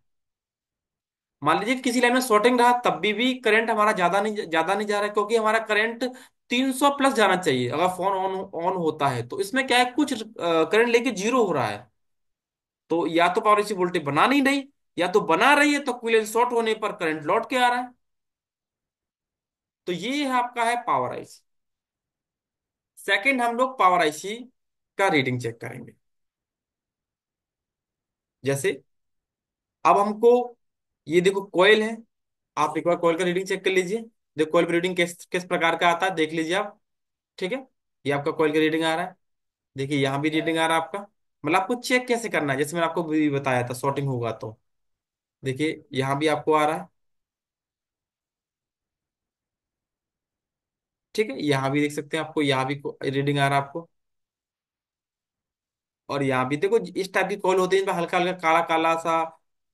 मान लीजिए कि किसी लाइन में शॉर्टिंग रहा तब भी करंट हमारा ज्यादा नहीं जा रहा है, क्योंकि हमारा करंट 300 प्लस जाना चाहिए अगर फोन ऑन ऑन होता है। तो इसमें क्या है, कुछ करंट लेके जीरो हो रहा है। तो या तो पावर एसी वोल्टेज बना नहीं रही, या तो बना रही है तो कूलेंट शॉर्ट होने पर करंट लौट के आ रहा है। तो ये है आपका है पावर आईसी। सेकंड, हम लोग पावर आईसी का रीडिंग चेक करेंगे। जैसे अब हमको ये देखो कॉइल है, आप एक बार कॉइल का रीडिंग चेक कर लीजिए। देखो कॉइल का रीडिंग किस किस प्रकार का आता है देख लीजिए आप। ठीक है, ये आपका कॉइल का रीडिंग आ रहा है। देखिए यहाँ भी रीडिंग आ रहा है आपका। मतलब आपको चेक कैसे करना है, जैसे मैंने आपको भी बताया था शॉर्टिंग होगा तो। देखिए यहाँ भी आपको आ रहा है। ठीक है, यहाँ भी देख सकते हैं आपको, यहाँ भी रीडिंग आ रहा है आपको। और यहाँ भी देखो इस टाइप की कॉल होती है इनमें हल्का हल्का काला काला सा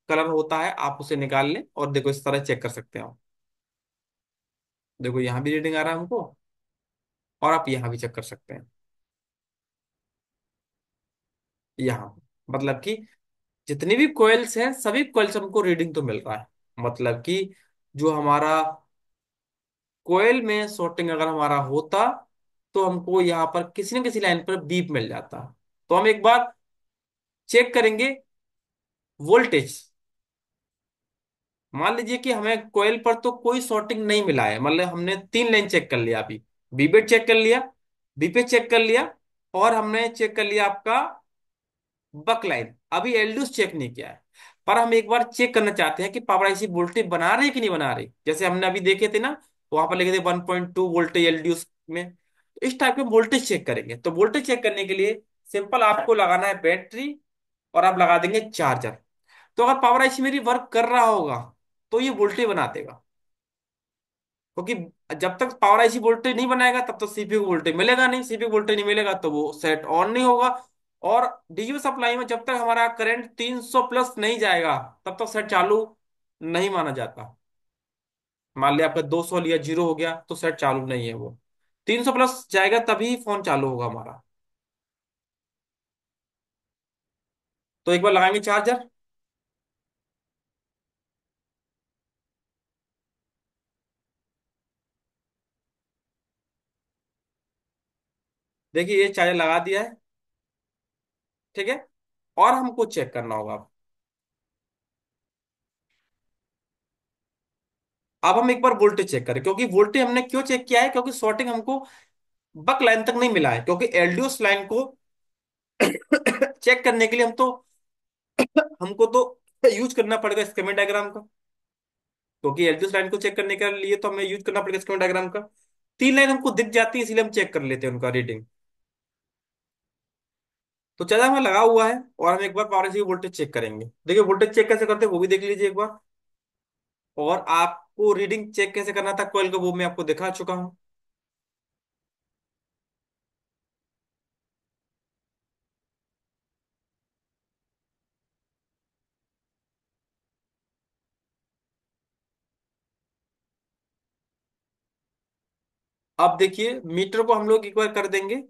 कलर होता है, आप उसे निकाल लें और देखो इस तरह चेक कर सकते हैं आप। देखो यहाँ भी रीडिंग आ रहा है हमको, और आप यहाँ भी चेक कर सकते हैं। यहाँ मतलब कि जितनी भी कोयल्स हैं सभी कोयल्स हमको रीडिंग तो मिल रहा है। मतलब कि जो हमारा कोयल में sorting अगर हमारा होता तो हमको यहाँ पर किसी न किसी लाइन पर बीप मिल जाता। तो हम एक बार चेक करेंगे वोल्टेज। मान लीजिए कि हमें कोयल पर तो कोई sorting नहीं मिला है, मतलब हमने तीन लाइन चेक कर लिया अभी। बीपेट चेक कर लिया, बीपे चेक कर लिया, और हमने चेक कर लिया आपका बक लाइन। अभी एलडीओस चेक नहीं किया है, पर हम एक बार चेक करना चाहते हैं कि पावर आईसी वोल्टेज बना रही कि नहीं बना रही। जैसे हमने अभी देखे थे ना, वहां पर लिखे थे 1.2 वोल्टेज एलडीओस में। तो इस टाइप के वोल्टेज चेक करेंगे। तो वोल्टेज चेक करने के लिए सिंपल आपको लगाना है बैटरी, और आप लगा देंगे चार्जर। तो अगर पावर आईसी मेरी वर्क कर रहा होगा तो ये वोल्टेज बना देगा। क्योंकि जब तक पावर आईसी वोल्टेज नहीं बनाएगा तब तक सीपीयू को वोल्टेज मिलेगा नहीं, सीपीयू वोल्टेज नहीं मिलेगा तो वो सेट ऑन नहीं होगा। और डीजीपी सप्लाई में जब तक हमारा करंट 300 प्लस नहीं जाएगा तब तक सेट चालू नहीं माना जाता। मान लिया आपका 200 लिया जीरो हो गया तो सेट चालू नहीं है वो। 300 प्लस जाएगा तभी फोन चालू होगा हमारा। तो एक बार लगाएंगे चार्जर। देखिए ये चार्जर लगा दिया है। ठीक है, और हमको चेक करना होगा। अब हम एक बार वोल्टेज चेक करें, क्योंकि वोल्टेज हमने क्यों चेक किया है, क्योंकि शॉर्टिंग हमको बक लाइन तक नहीं मिला है। क्योंकि एलडीओस लाइन को चेक करने के लिए हमको तो यूज करना पड़ेगा स्कीमेटिक डायग्राम का। क्योंकि एलडीओस लाइन को चेक करने के लिए तो हमें यूज करना पड़ेगा स्कीमेटिक डायग्राम का। तीन लाइन हमको दिख जाती है इसलिए हम चेक कर लेते हैं उनका रीडिंग। तो चला हमें लगा हुआ है, और हम एक बार पावर एसी वोल्टेज चेक करेंगे। देखिए वोल्टेज चेक कैसे करते हैं वो भी देख लीजिए एक बार। और आपको रीडिंग चेक कैसे करना था कोयल का वो मैं आपको दिखा चुका हूँ। अब देखिए मीटर को हम लोग एक बार कर देंगे।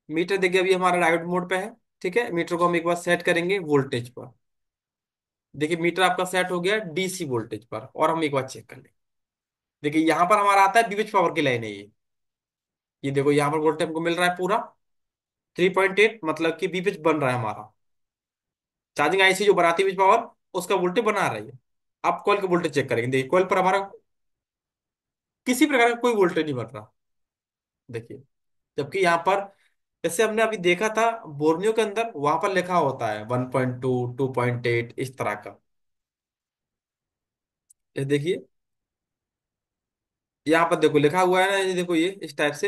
मीटर देखिए अभी हमारा डायोड मोड पे है। ठीक है, मीटर को हम एक बार सेट करेंगे वोल्टेज पर। देखिए मीटर आपका सेट हो गया डीसी वोल्टेज पर, और हम एक बार चेक कर लेंगे। देखिए यहाँ पर हमारा आता है बीएच पावर की लाइन है ये देखो यहाँ पर वोल्टेज हमको मिल रहा है पूरा 3.8, मतलब कि बीएच बन रहा है हमारा। चार्जिंग आईसी जो बनाती है बीएच पावर, उसका वोल्टेज बना रही है। आप कॉइल का वोल्टेज चेक करेंगे, देखिए कॉइल पर हमारा किसी प्रकार का कोई वोल्टेज नहीं बन रहा। देखिए, जबकि यहाँ पर जैसे हमने अभी देखा था बोर्नियो के अंदर, वहां पर लिखा होता है 1.2, 2.8 इस तरह का। ये देखिए यहाँ पर देखो लिखा हुआ है ना, ये देखो ये इस टाइप से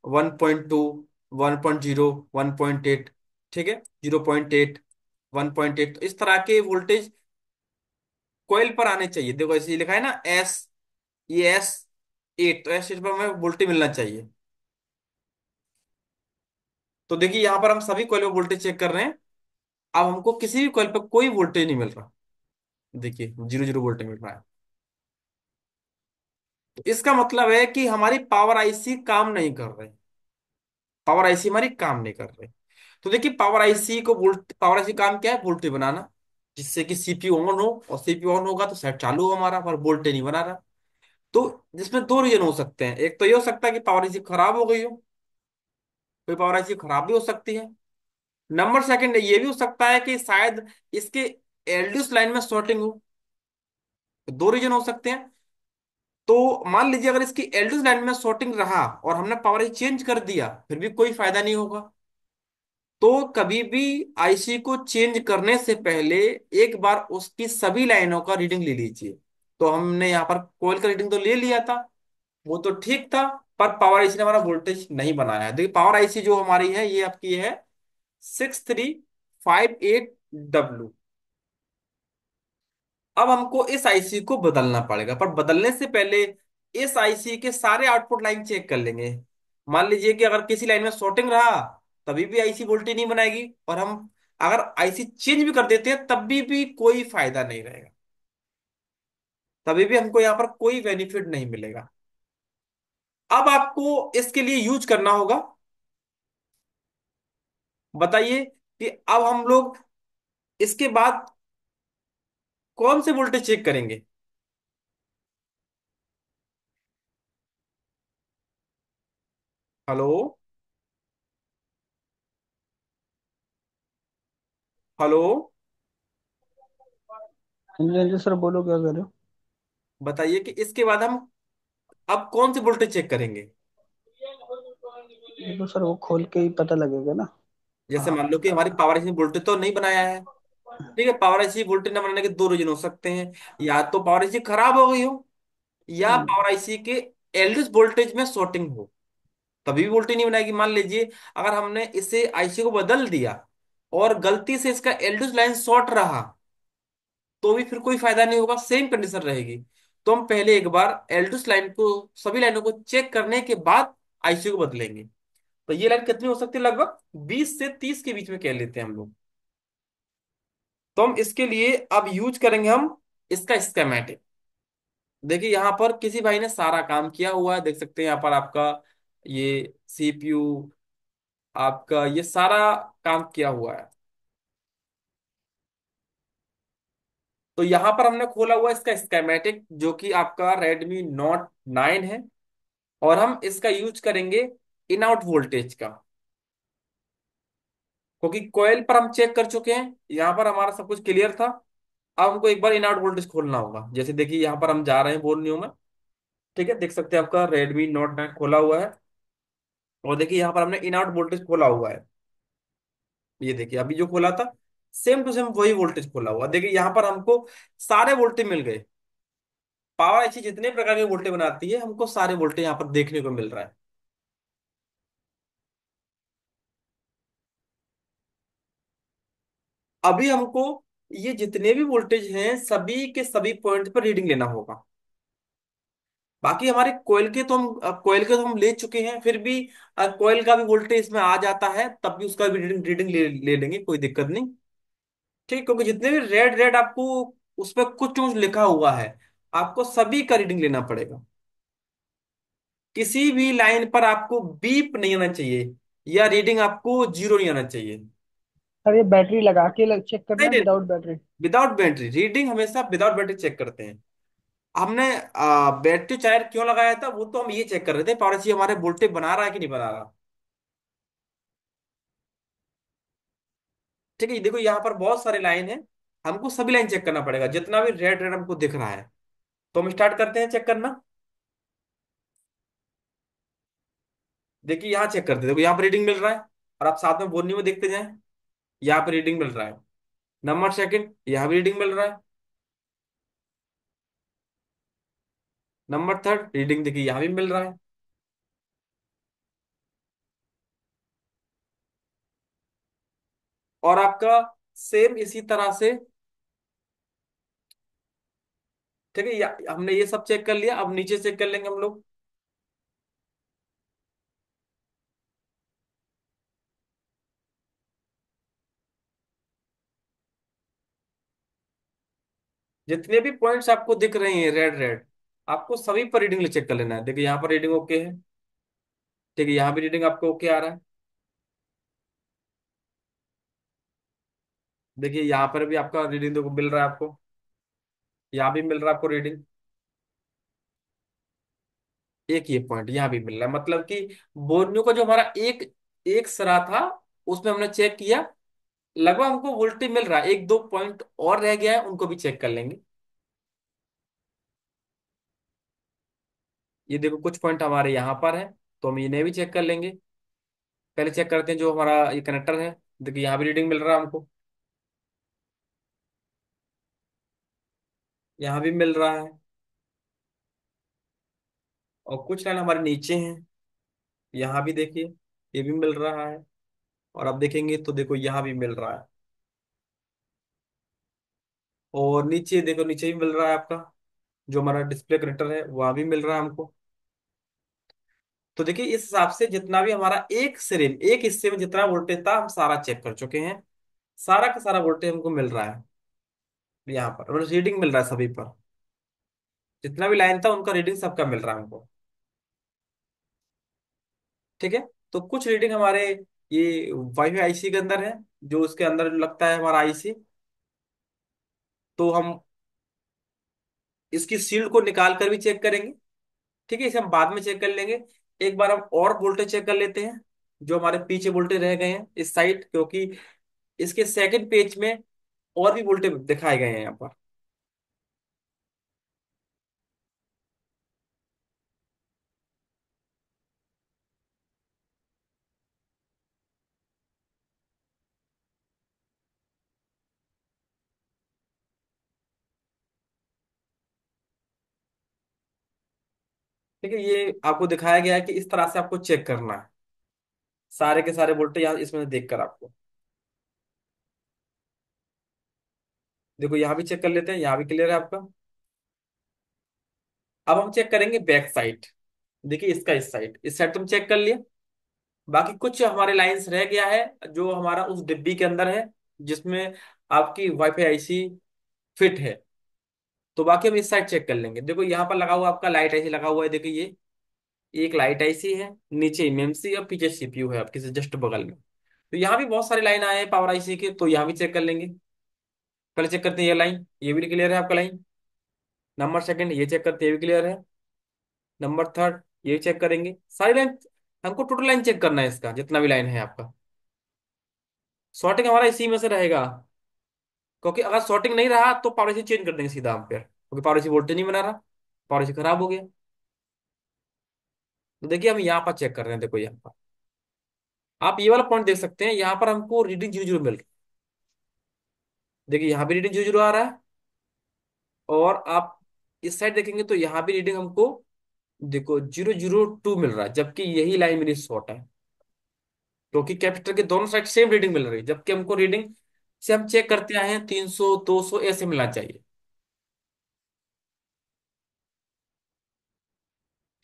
1.2, 1.0, 1.8, ठीक है, 0.8, 1.8, तो इस तरह के वोल्टेज कोयल पर आने चाहिए। देखो ऐसे ये लिखा है ना एस, ये S8, तो S8 पर हमें वोल्टेज मिलना चाहिए। तो देखिए यहाँ पर हम सभी कोयल पर वोल्टेज चेक कर रहे हैं। अब हमको किसी भी कोयल पर कोई वोल्टेज नहीं मिल रहा। देखिए 0 0 वोल्टेज मिल रहा है। तो इसका मतलब है कि हमारी पावर आईसी काम नहीं कर रही। पावर आईसी हमारी काम नहीं कर रही। तो देखिए पावर आईसी को वोल्ट पावर आईसी काम क्या है, वोल्टेज बनाना, जिससे कि सीपीयू ऑन हो, और सीपीयू ऑन होगा तो सेट चालू हो हमारा, पर वोल्टेज नहीं बना रहा। तो जिसमें दो रीजन हो सकते हैं, एक तो ये हो सकता है कि पावर आईसी खराब हो गई हो, कोई पावर आईसी खराब भी हो सकती है। नंबर सेकंड ये भी हो सकता है कि शायद इसके एलडीएस लाइन में शॉर्टिंग हो। तो दो रीजन हो सकते हैं। तो मान लीजिए अगर इसकी एलडीएस लाइन में शॉर्टिंग रहा और हमने पावर आईसी चेंज कर दिया, फिर भी कोई फायदा नहीं होगा। तो कभी भी आईसी को चेंज करने से पहले एक बार उसकी सभी लाइनों का रीडिंग ले लीजिए। तो हमने यहाँ पर कोयल का रीडिंग तो ले लिया था, वो तो ठीक था, पर पावर आईसी ने हमारा वोल्टेज नहीं बनाया है। देखिए पावर आईसी जो हमारी है ये आपकी है 6358W। अब हमको इस आईसी को बदलना पड़ेगा, पर बदलने से पहले इस आईसी के सारे आउटपुट लाइन चेक कर लेंगे। मान लीजिए कि अगर किसी लाइन में शॉर्टिंग रहा, तभी भी आईसी वोल्टेज नहीं बनाएगी, और हम अगर आईसी चेंज भी कर देते हैं तब भी कोई फायदा नहीं रहेगा। तभी भी हमको यहाँ पर कोई बेनिफिट नहीं मिलेगा। अब आपको इसके लिए यूज करना होगा। बताइए कि अब हम लोग इसके बाद कौन से वोल्टेज चेक करेंगे। हेलो, हेलो, हाँ जी हाँ जी सर, बोलो क्या कर रहे हो। बताइए कि इसके बाद हम अब कौन से वोल्टेज चेक करेंगे। ये तो सर वो खोल के ही पता लगेगा ना। जैसे हाँ। मान लो कि हमारी पावर आईसी वोल्टेज तो नहीं बनाया है। ठीक है, पावर आईसी वोल्टेज न बनाने के दो रीजन हो सकते हैं, या तो पावर आईसी खराब हो गई हो, या हम्म, पावर आईसी के एलडीएस वोल्टेज में शॉर्टिंग हो, तभी भी वोल्टेज नहीं बनाएगी। मान लीजिए अगर हमने इसे आईसी को बदल दिया और गलती से इसका एलडीएस लाइन शॉर्ट रहा, तो भी फिर कोई फायदा नहीं होगा, सेम कंडीशन रहेगी। तो हम पहले एक बार एलडीएस लाइन को, सभी लाइनों को चेक करने के बाद आईसी को बदलेंगे। तो ये लाइन कितनी हो सकती है, लगभग 20 से 30 के बीच में कह लेते हैं हम लोग। तो हम इसके लिए अब यूज करेंगे हम इसका स्केमेटिक। देखिए यहाँ पर किसी भाई ने सारा काम किया हुआ है, देख सकते हैं यहाँ पर आपका ये सीपीयू, आपका ये सारा काम किया हुआ है। तो यहाँ पर हमने खोला हुआ है इसका स्केमेटिक, जो कि आपका Redmi Note 9 है। और हम इसका यूज करेंगे इन आउट वोल्टेज का, क्योंकि कोयल पर हम चेक कर चुके हैं, यहाँ पर हमारा सब कुछ क्लियर था। अब हमको एक बार इन आउट वोल्टेज खोलना होगा। जैसे देखिए यहाँ पर हम जा रहे हैं बोर्नियो में। ठीक है, देख सकते हैं आपका Redmi Note 9 खोला हुआ है। और देखिए यहाँ पर हमने इन आउट वोल्टेज खोला हुआ है। ये देखिए अभी जो खोला था सेम टू सेम वही वोल्टेज खोला हुआ। देखिए यहाँ पर हमको सारे वोल्टेज मिल गए। पावर ऐसी जितने प्रकार के वोल्टेज बनाती है, हमको सारे वोल्टेज यहाँ पर देखने को मिल रहा है। अभी हमको ये जितने भी वोल्टेज हैं सभी के सभी पॉइंट पर रीडिंग लेना होगा। बाकी हमारे कोयल के तो हम ले चुके हैं, फिर भी कोयल का भी वोल्टेज इसमें आ जाता है, तब भी उसका भी रीडिंग रीडिंग ले लेंगे, कोई दिक्कत नहीं। ठीक, क्योंकि जितने भी रेड रेड आपको उस पर कुछ कुछ लिखा हुआ है, आपको सभी का रीडिंग लेना पड़ेगा। किसी भी लाइन पर आपको बीप नहीं आना चाहिए, या रीडिंग आपको जीरो नहीं आना चाहिए। सर ये बैटरी लगा के चेक करना नहीं है, नहीं, without battery? Without battery reading हमेशा विदाउट बैटरी चेक करते हैं। हमने बैटरी चार्जर क्यों लगाया था, वो तो हम ये चेक कर रहे थे पारसी हमारे वोल्टेज बना रहा है कि नहीं बना रहा। ठीक है, देखो यहाँ पर बहुत सारे लाइन है, हमको सभी लाइन चेक करना पड़ेगा, जितना भी रेड रेड हमको दिख रहा है। तो हम स्टार्ट करते हैं चेक करना। देखिए यहाँ चेक करते हैं, देखो यहाँ पर रीडिंग मिल रहा है, और आप साथ में बोलने में देखते जाएं, यहाँ पर रीडिंग मिल रहा है। नंबर सेकंड, यहाँ भी रीडिंग मिल रहा है। नंबर थर्ड, रीडिंग देखिए यहाँ भी मिल रहा है। और आपका सेम इसी तरह से, ठीक है, हमने ये सब चेक कर लिया, अब नीचे चेक कर लेंगे हम लोग। जितने भी पॉइंट्स आपको दिख रहे हैं रेड रेड, आपको सभी पर रीडिंग चेक कर लेना है। देखिए यहाँ पर रीडिंग ओके है, ठीक है, यहाँ भी रीडिंग आपको ओके आ रहा है। देखिए यहाँ पर भी आपका रीडिंग देखो मिल रहा है आपको, यहाँ भी मिल रहा है आपको रीडिंग। एक ये पॉइंट यहाँ भी मिल रहा है, मतलब कि बोर्नियो का जो हमारा एक एक सरा था, उसमें हमने चेक किया, लगभग हमको वोल्टेज मिल रहा है। एक दो पॉइंट और रह गया है, उनको भी चेक कर लेंगे। ये देखो कुछ पॉइंट हमारे यहाँ पर है, तो हम इन्हें भी चेक कर लेंगे। पहले चेक करते हैं जो हमारा ये कनेक्टर है। देखिए यहाँ भी रीडिंग मिल रहा है हमको, यहाँ भी मिल रहा है। और कुछ लाइन हमारे नीचे हैं, यहाँ भी देखिए ये भी मिल रहा है। और अब देखेंगे तो देखो यहाँ भी मिल रहा है। और नीचे देखो, नीचे भी मिल रहा है आपका, जो हमारा डिस्प्ले कनेक्टर है वहाँ भी मिल रहा है हमको। तो देखिए इस हिसाब से जितना भी हमारा एक सिरे में, एक हिस्से में जितना वोल्टेज था, हम सारा चेक कर चुके हैं। सारा का सारा वोल्टेज हमको मिल रहा है यहाँ पर, मतलब रीडिंग मिल रहा है सभी पर। जितना भी लाइन था उनका रीडिंग सबका मिल रहा है हमको। ठीक है, तो कुछ रीडिंग हमारे ये वाईफाई आईसी के अंदर है, जो उसके अंदर लगता है हमारा आईसी। तो हम इसकी सील्ड को निकाल कर भी चेक करेंगे। ठीक है, इसे हम बाद में चेक कर लेंगे। एक बार हम और वोल्टेज चेक कर लेते हैं, जो हमारे पीछे वोल्टेज रह गए हैं इस साइड, क्योंकि इसके सेकंड पेज में और भी वोल्टेज दिखाए गए हैं यहाँ पर। ठीक है, ये आपको दिखाया गया है कि इस तरह से आपको चेक करना है सारे के सारे वोल्टेज यहाँ इसमें देखकर आपको। देखो यहाँ भी चेक कर लेते हैं, यहाँ भी क्लियर है आपका। अब हम चेक करेंगे बैक साइड। देखिए इसका इस साइड तुम चेक कर लिया। बाकी कुछ हमारे लाइंस रह गया है, जो हमारा उस डिब्बी के अंदर है, जिसमें आपकी वाईफाई आईसी फिट है। तो बाकी हम इस साइड चेक कर लेंगे। देखो यहाँ पर लगा हुआ आपका लाइट आईसी लगा हुआ है, देखिए ये एक लाइट आईसी है, नीचे एमएमसी और पीछे सीपीयू है आपके से जस्ट बगल में। तो यहाँ भी बहुत सारे लाइन आए हैं पावर आईसी के, तो यहाँ भी चेक कर लेंगे। पहले चेक करते हैं ये लाइन, ये भी क्लियर है आपका लाइन। नंबर सेकंड ये चेक करते हैं, ये भी क्लियर है। नंबर थर्ड ये चेक करेंगे, सारी लाइन। हमको टोटल लाइन चेक करना है इसका, जितना भी लाइन है आपका। सॉर्टिंग हमारा इसी में से रहेगा, क्योंकि अगर सॉर्टिंग नहीं रहा तो पॉलिसी चेंज कर देंगे सीधा हम पे, क्योंकि पॉलिसी वोल्टेज नहीं बना रहा, पॉलिसी खराब हो गया। तो देखिए हम यहाँ पर चेक कर रहे हैं, देखो यहाँ पर आप ये वाला पॉइंट देख सकते हैं, यहाँ पर हमको रीडिंग जीरो जीरो मिल रही है। देखिए यहाँ भी रीडिंग जीरो जीरो आ रहा है। और आप इस साइड देखेंगे तो यहाँ भी रीडिंग हमको देखो 002 मिल रहा है, जबकि यही लाइन मेरी शॉर्ट है, क्योंकि कैपेसिटर के दोनों साइड सेम रीडिंग मिल रही है, जबकि हमको रीडिंग से हम चेक करते आए हैं 300 200 ऐसे मिलना चाहिए।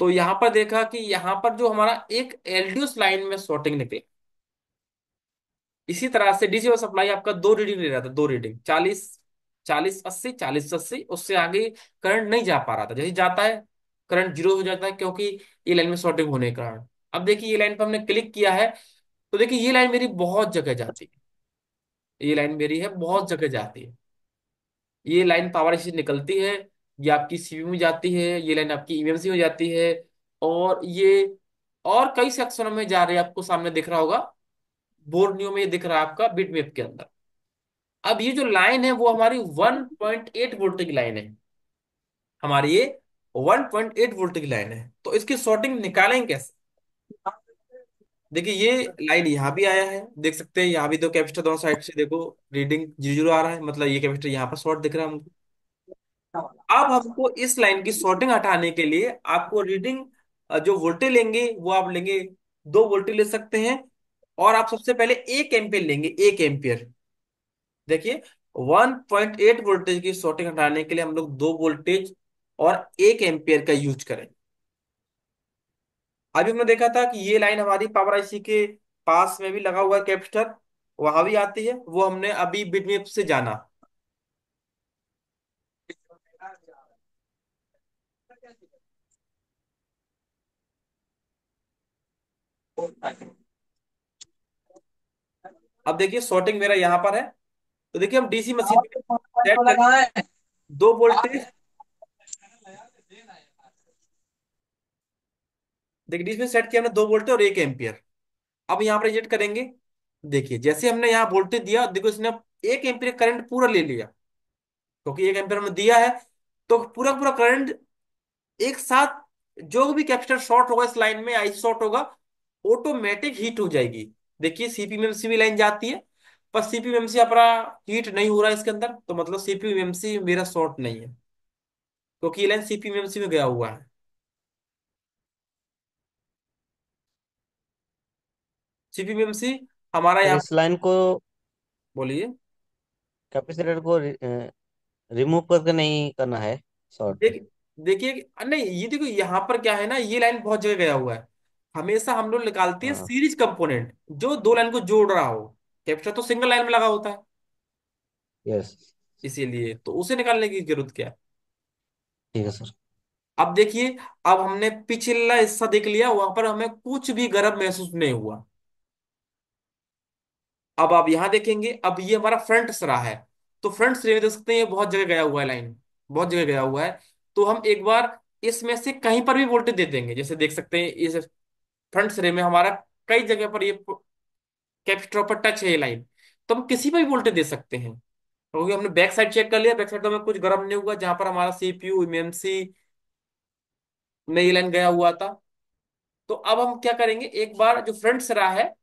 तो यहाँ पर देखा कि यहाँ पर जो हमारा एक एलडीओस लाइन में शॉर्टिंग निकले। इसी तरह से डीसी सप्लाई आपका दो रीडिंग ले रहा था, दो रीडिंग 40 40 80 40 80, उससे आगे करंट नहीं जा पा रहा था। जैसे जाता है करंट जीरो हो जाता है, क्योंकि ये लाइन में शॉर्टिंग होने के कारण। अब देखिए ये लाइन पर हमने क्लिक किया है, तो देखिए ये लाइन मेरी बहुत जगह जाती है, ये लाइन मेरी है बहुत जगह जाती है। ये लाइन पावर से निकलती है, ये आपकी सीपीयू में जाती है, ये लाइन आपकी ईएमसी में जाती है, और ये और कई सेक्शनों में जा रही है, आपको सामने दिख रहा होगा, बोर्ड न्यू में ये दिख रहा है आपका बिट मैप के अंदर। अब ये जो लाइन है वो हमारी 1.8 वोल्ट की लाइन है, हमारी ये 1.8 वोल्ट की लाइन है। तो इसकी शॉर्टिंग निकालेंगे कैसे? देखिए ये लाइन यहाँ भी आया है, देख सकते हैं यहाँ भी दो कैपेसिटर दोनों साइड से, देखो रीडिंग जीरो जीरो आ रहा है, मतलब ये कैपेसिटर यहाँ पर शॉर्ट दिख रहा है हमको। अब हमको इस लाइन की शॉर्टिंग हटाने के लिए आपको रीडिंग, जो वोल्टेज लेंगे वो आप लेंगे, दो वोल्टेज ले सकते हैं, और आप सबसे पहले एक एम्पियर लेंगे, एक एम्पियर। देखिए 1.8 वोल्टेज की शॉर्टिंग हटाने के लिए हम लोग दो वोल्टेज और एक एम्पियर का यूज करें। अभी हमने देखा था कि ये लाइन हमारी पावर आईसी के पास में भी लगा हुआ है कैपेसिटर, वहां भी आती है, वो हमने अभी बिटमेप से जाना। अब देखिए शॉर्टिंग मेरा यहाँ पर है, तो देखिए हम डीसी मशीन में सेट करें दो वोल्टेज। देखिए डीसी में सेट किया हमने दो वोल्टेज और एक एम्पियर। अब यहाँ पर एडजस्ट करेंगे, देखिए जैसे हमने यहाँ वोल्टेज दिया, देखो इसने एक एम्पियर करंट पूरा ले लिया, क्योंकि एक एम्पियर हमने दिया है, तो पूरा पूरा करंट एक साथ, जो भी कैपेसिटर शॉर्ट होगा इस लाइन में, आई शॉर्ट होगा, ऑटोमेटिक हीट हो जाएगी। देखिए सीपीएमसी भी लाइन जाती है, पर सीपीएमसी अपना हीट नहीं हो रहा है इसके अंदर, तो मतलब सीपीएमसी मेरा शॉर्ट नहीं है, क्योंकि ये लाइन सीपीएमसी में गया हुआ है। सीपीएमसी हमारा सर यहाँ, इस लाइन को, बोलिए। कैपेसिटर को रिमूव करके नहीं करना है शॉर्ट? देख देखिए नहीं, ये देखो यहाँ पर क्या है ना, ये लाइन बहुत जगह गया हुआ है। हमेशा हम लोग निकालते हैं हाँ। सीरीज कंपोनेंट जो दो लाइन को जोड़ रहा हो, कैपेसिटर तो सिंगल लाइन में लगा होता है, यस। इसीलिए तो उसे निकालने की जरूरत क्या है। ठीक है सर। अब देखिए, अब हमने पिछला हिस्सा देख लिया, वहां पर हमें कुछ भी गर्म महसूस नहीं हुआ। अब आप यहां देखेंगे, अब ये हमारा फ्रंट सरा है, तो फ्रंट सरे में देख सकते हैं ये बहुत जगह गया हुआ है लाइन, बहुत जगह गया हुआ है। तो हम एक बार इसमें से कहीं पर भी वोल्टेज दे देंगे, जैसे देख सकते हैं इस फ्रंट सरे में हमारा कई जगह पर ये कैपेसिटर पर टच है ये लाइन, तो हम किसी पर भी वोल्टेज दे सकते हैं, क्योंकि हमने बैक साइड चेक कर लिया, बैक साइड तो हमें कुछ गर्म नहीं हुआ, जहां पर हमारा सीपीयू एमएमसी में ये लाइन गया हुआ था। तो अब हम क्या करेंगे, एक बार जो फ्रंट से रहा है,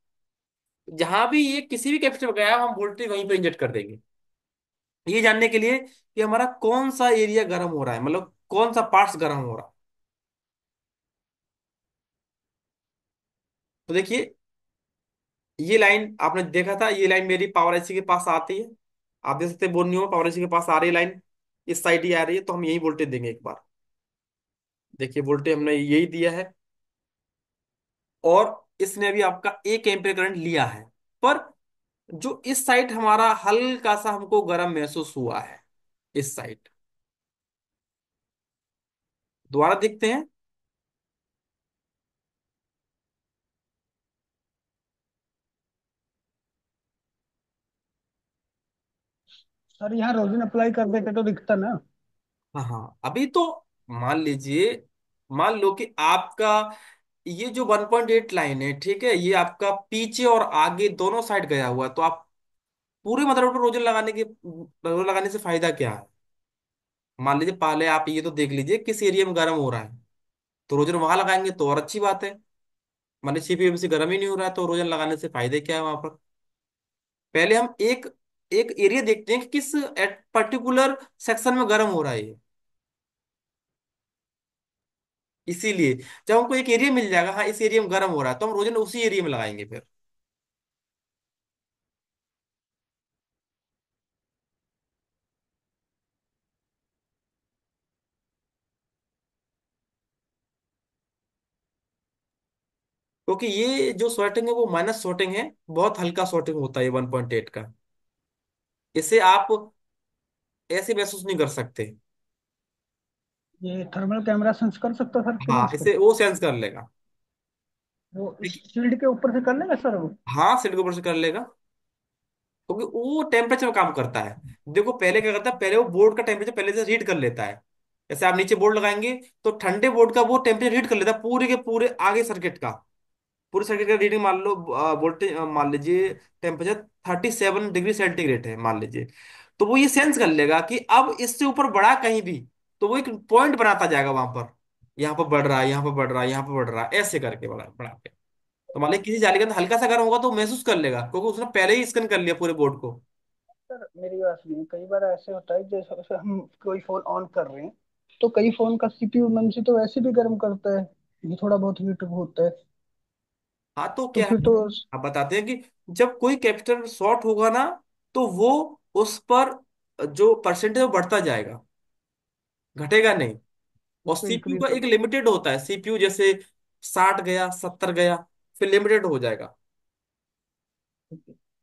जहां भी ये किसी भी कैपेसिटर में गया हम वोल्टेज वहीं पे इंजेक्ट कर देंगे, ये जानने के लिए कि हमारा कौन सा एरिया गर्म हो रहा है, मतलब कौन सा पार्ट्स गर्म हो रहा है। तो देखिए ये लाइन आपने देखा था, ये लाइन मेरी पावर आईसी के पास आती है, आप देख सकते हैं बोर्ड न्यू में पावर आईसी के पास आ रही है लाइन, इस साइड ही आ रही है, तो हम यही वोल्टेज देंगे एक बार। देखिए वोल्टेज हमने यही दिया है, और इसने भी आपका एक एम्पीयर करंट लिया है, पर जो इस साइड हमारा हल्का सा हमको गर्म महसूस हुआ है, इस साइड, दोबारा देखते हैं। सर यहाँ रोजिन अप्लाई कर देते तो दिखता ना। हाँ हाँ, अभी तो मान लीजिए, मान लो कि आपका ये जो 1.8 लाइन है, ठीक है, ये आपका पीछे और आगे दोनों साइड गया हुआ है, तो आप पूरे मदरबोर्ड पर रोजन लगाने से फायदा क्या है? मान लीजिए पहले आप ये तो देख लीजिए किस एरिया में गर्म हो रहा है, तो रोजन वहां लगाएंगे तो और अच्छी बात है। मान लीजिए सीपीएम से गर्म ही नहीं हो रहा है, तो रोजन लगाने से फायदे क्या है वहां पर? पहले हम एक एक एरिया देखते हैं कि किस पर्टिकुलर सेक्शन में गर्म हो रहा है ये। इसीलिए जब हमको एक एरिया मिल जाएगा, हाँ इस एरिया में गर्म हो रहा है, तो हम रोजाना उसी एरिया में लगाएंगे फिर। क्योंकि ये जो सॉर्टिंग है वो माइनस सॉर्टिंग है, बहुत हल्का सॉर्टिंग होता है 1.8 का, इसे आप ऐसे महसूस नहीं कर सकते। ये थर्मल कैमरा सेंस कर सकता है सर कि नहीं हाँ, इस पे? इसे वो सेंस कर लेगा। वो इस ठीक है। शील्ड के ऊपर से कर लेगा सर वो? हाँ, सीट के ऊपर से कर लेगा, क्योंकि वो टेम्परेचर में काम करता है। देखो पहले क्या करता है, पहले वो बोर्ड का टेम्परेचर पहले से रीड कर लेता है। जैसे आप नीचे बोर्ड लगाएंगे तो ठंडे बोर्ड का वो टेम्परेचर रीड कर लेता है, पूरे के पूरे आगे सर्किट का। पूरे सर्किट का रीडिंग मान लो, वोल्टेज मान लीजिए टेम्परेचर 37 डिग्री सेंटीग्रेड है मान लीजिए। तो वो ये सेंस कर लेगा कि अब इससे ऊपर बढ़ा कहीं भी, तो वो एक पॉइंट बनाता जाएगा वहां पर। यहाँ पर बढ़ रहा है, यहाँ पर बढ़ रहा है, यहाँ पर बढ़ रहा है, ऐसे करके बढ़ा बढ़ा के। तो मान लीजिए किसी जाली के अंदर हल्का सा गर्म होगा तो वो महसूस कर लेगा, क्योंकि उसने पहले ही स्कैन कर लिया पूरे बोर्ड को। सर मेरी बात सुनिए, कई बार ऐसे होता है जैसे हम कोई फोन ऑन कर रहे हैं, तो कई फोन का सीपीयू मेमोरी तो वैसे भी गर्म करता है, ये थोड़ा बहुत हीट होता है। हाँ, तो तो क्या फिर है, तो आप बताते हैं कि जब कोई कैपेसिटर शॉर्ट होगा ना, तो वो उस पर जो परसेंटेज वो बढ़ता जाएगा, घटेगा नहीं। और उसको सीपीयू का इंक्रीज एक लिमिटेड होता है, सीपीयू जैसे 60 गया, 70 गया, फिर लिमिटेड हो जाएगा। और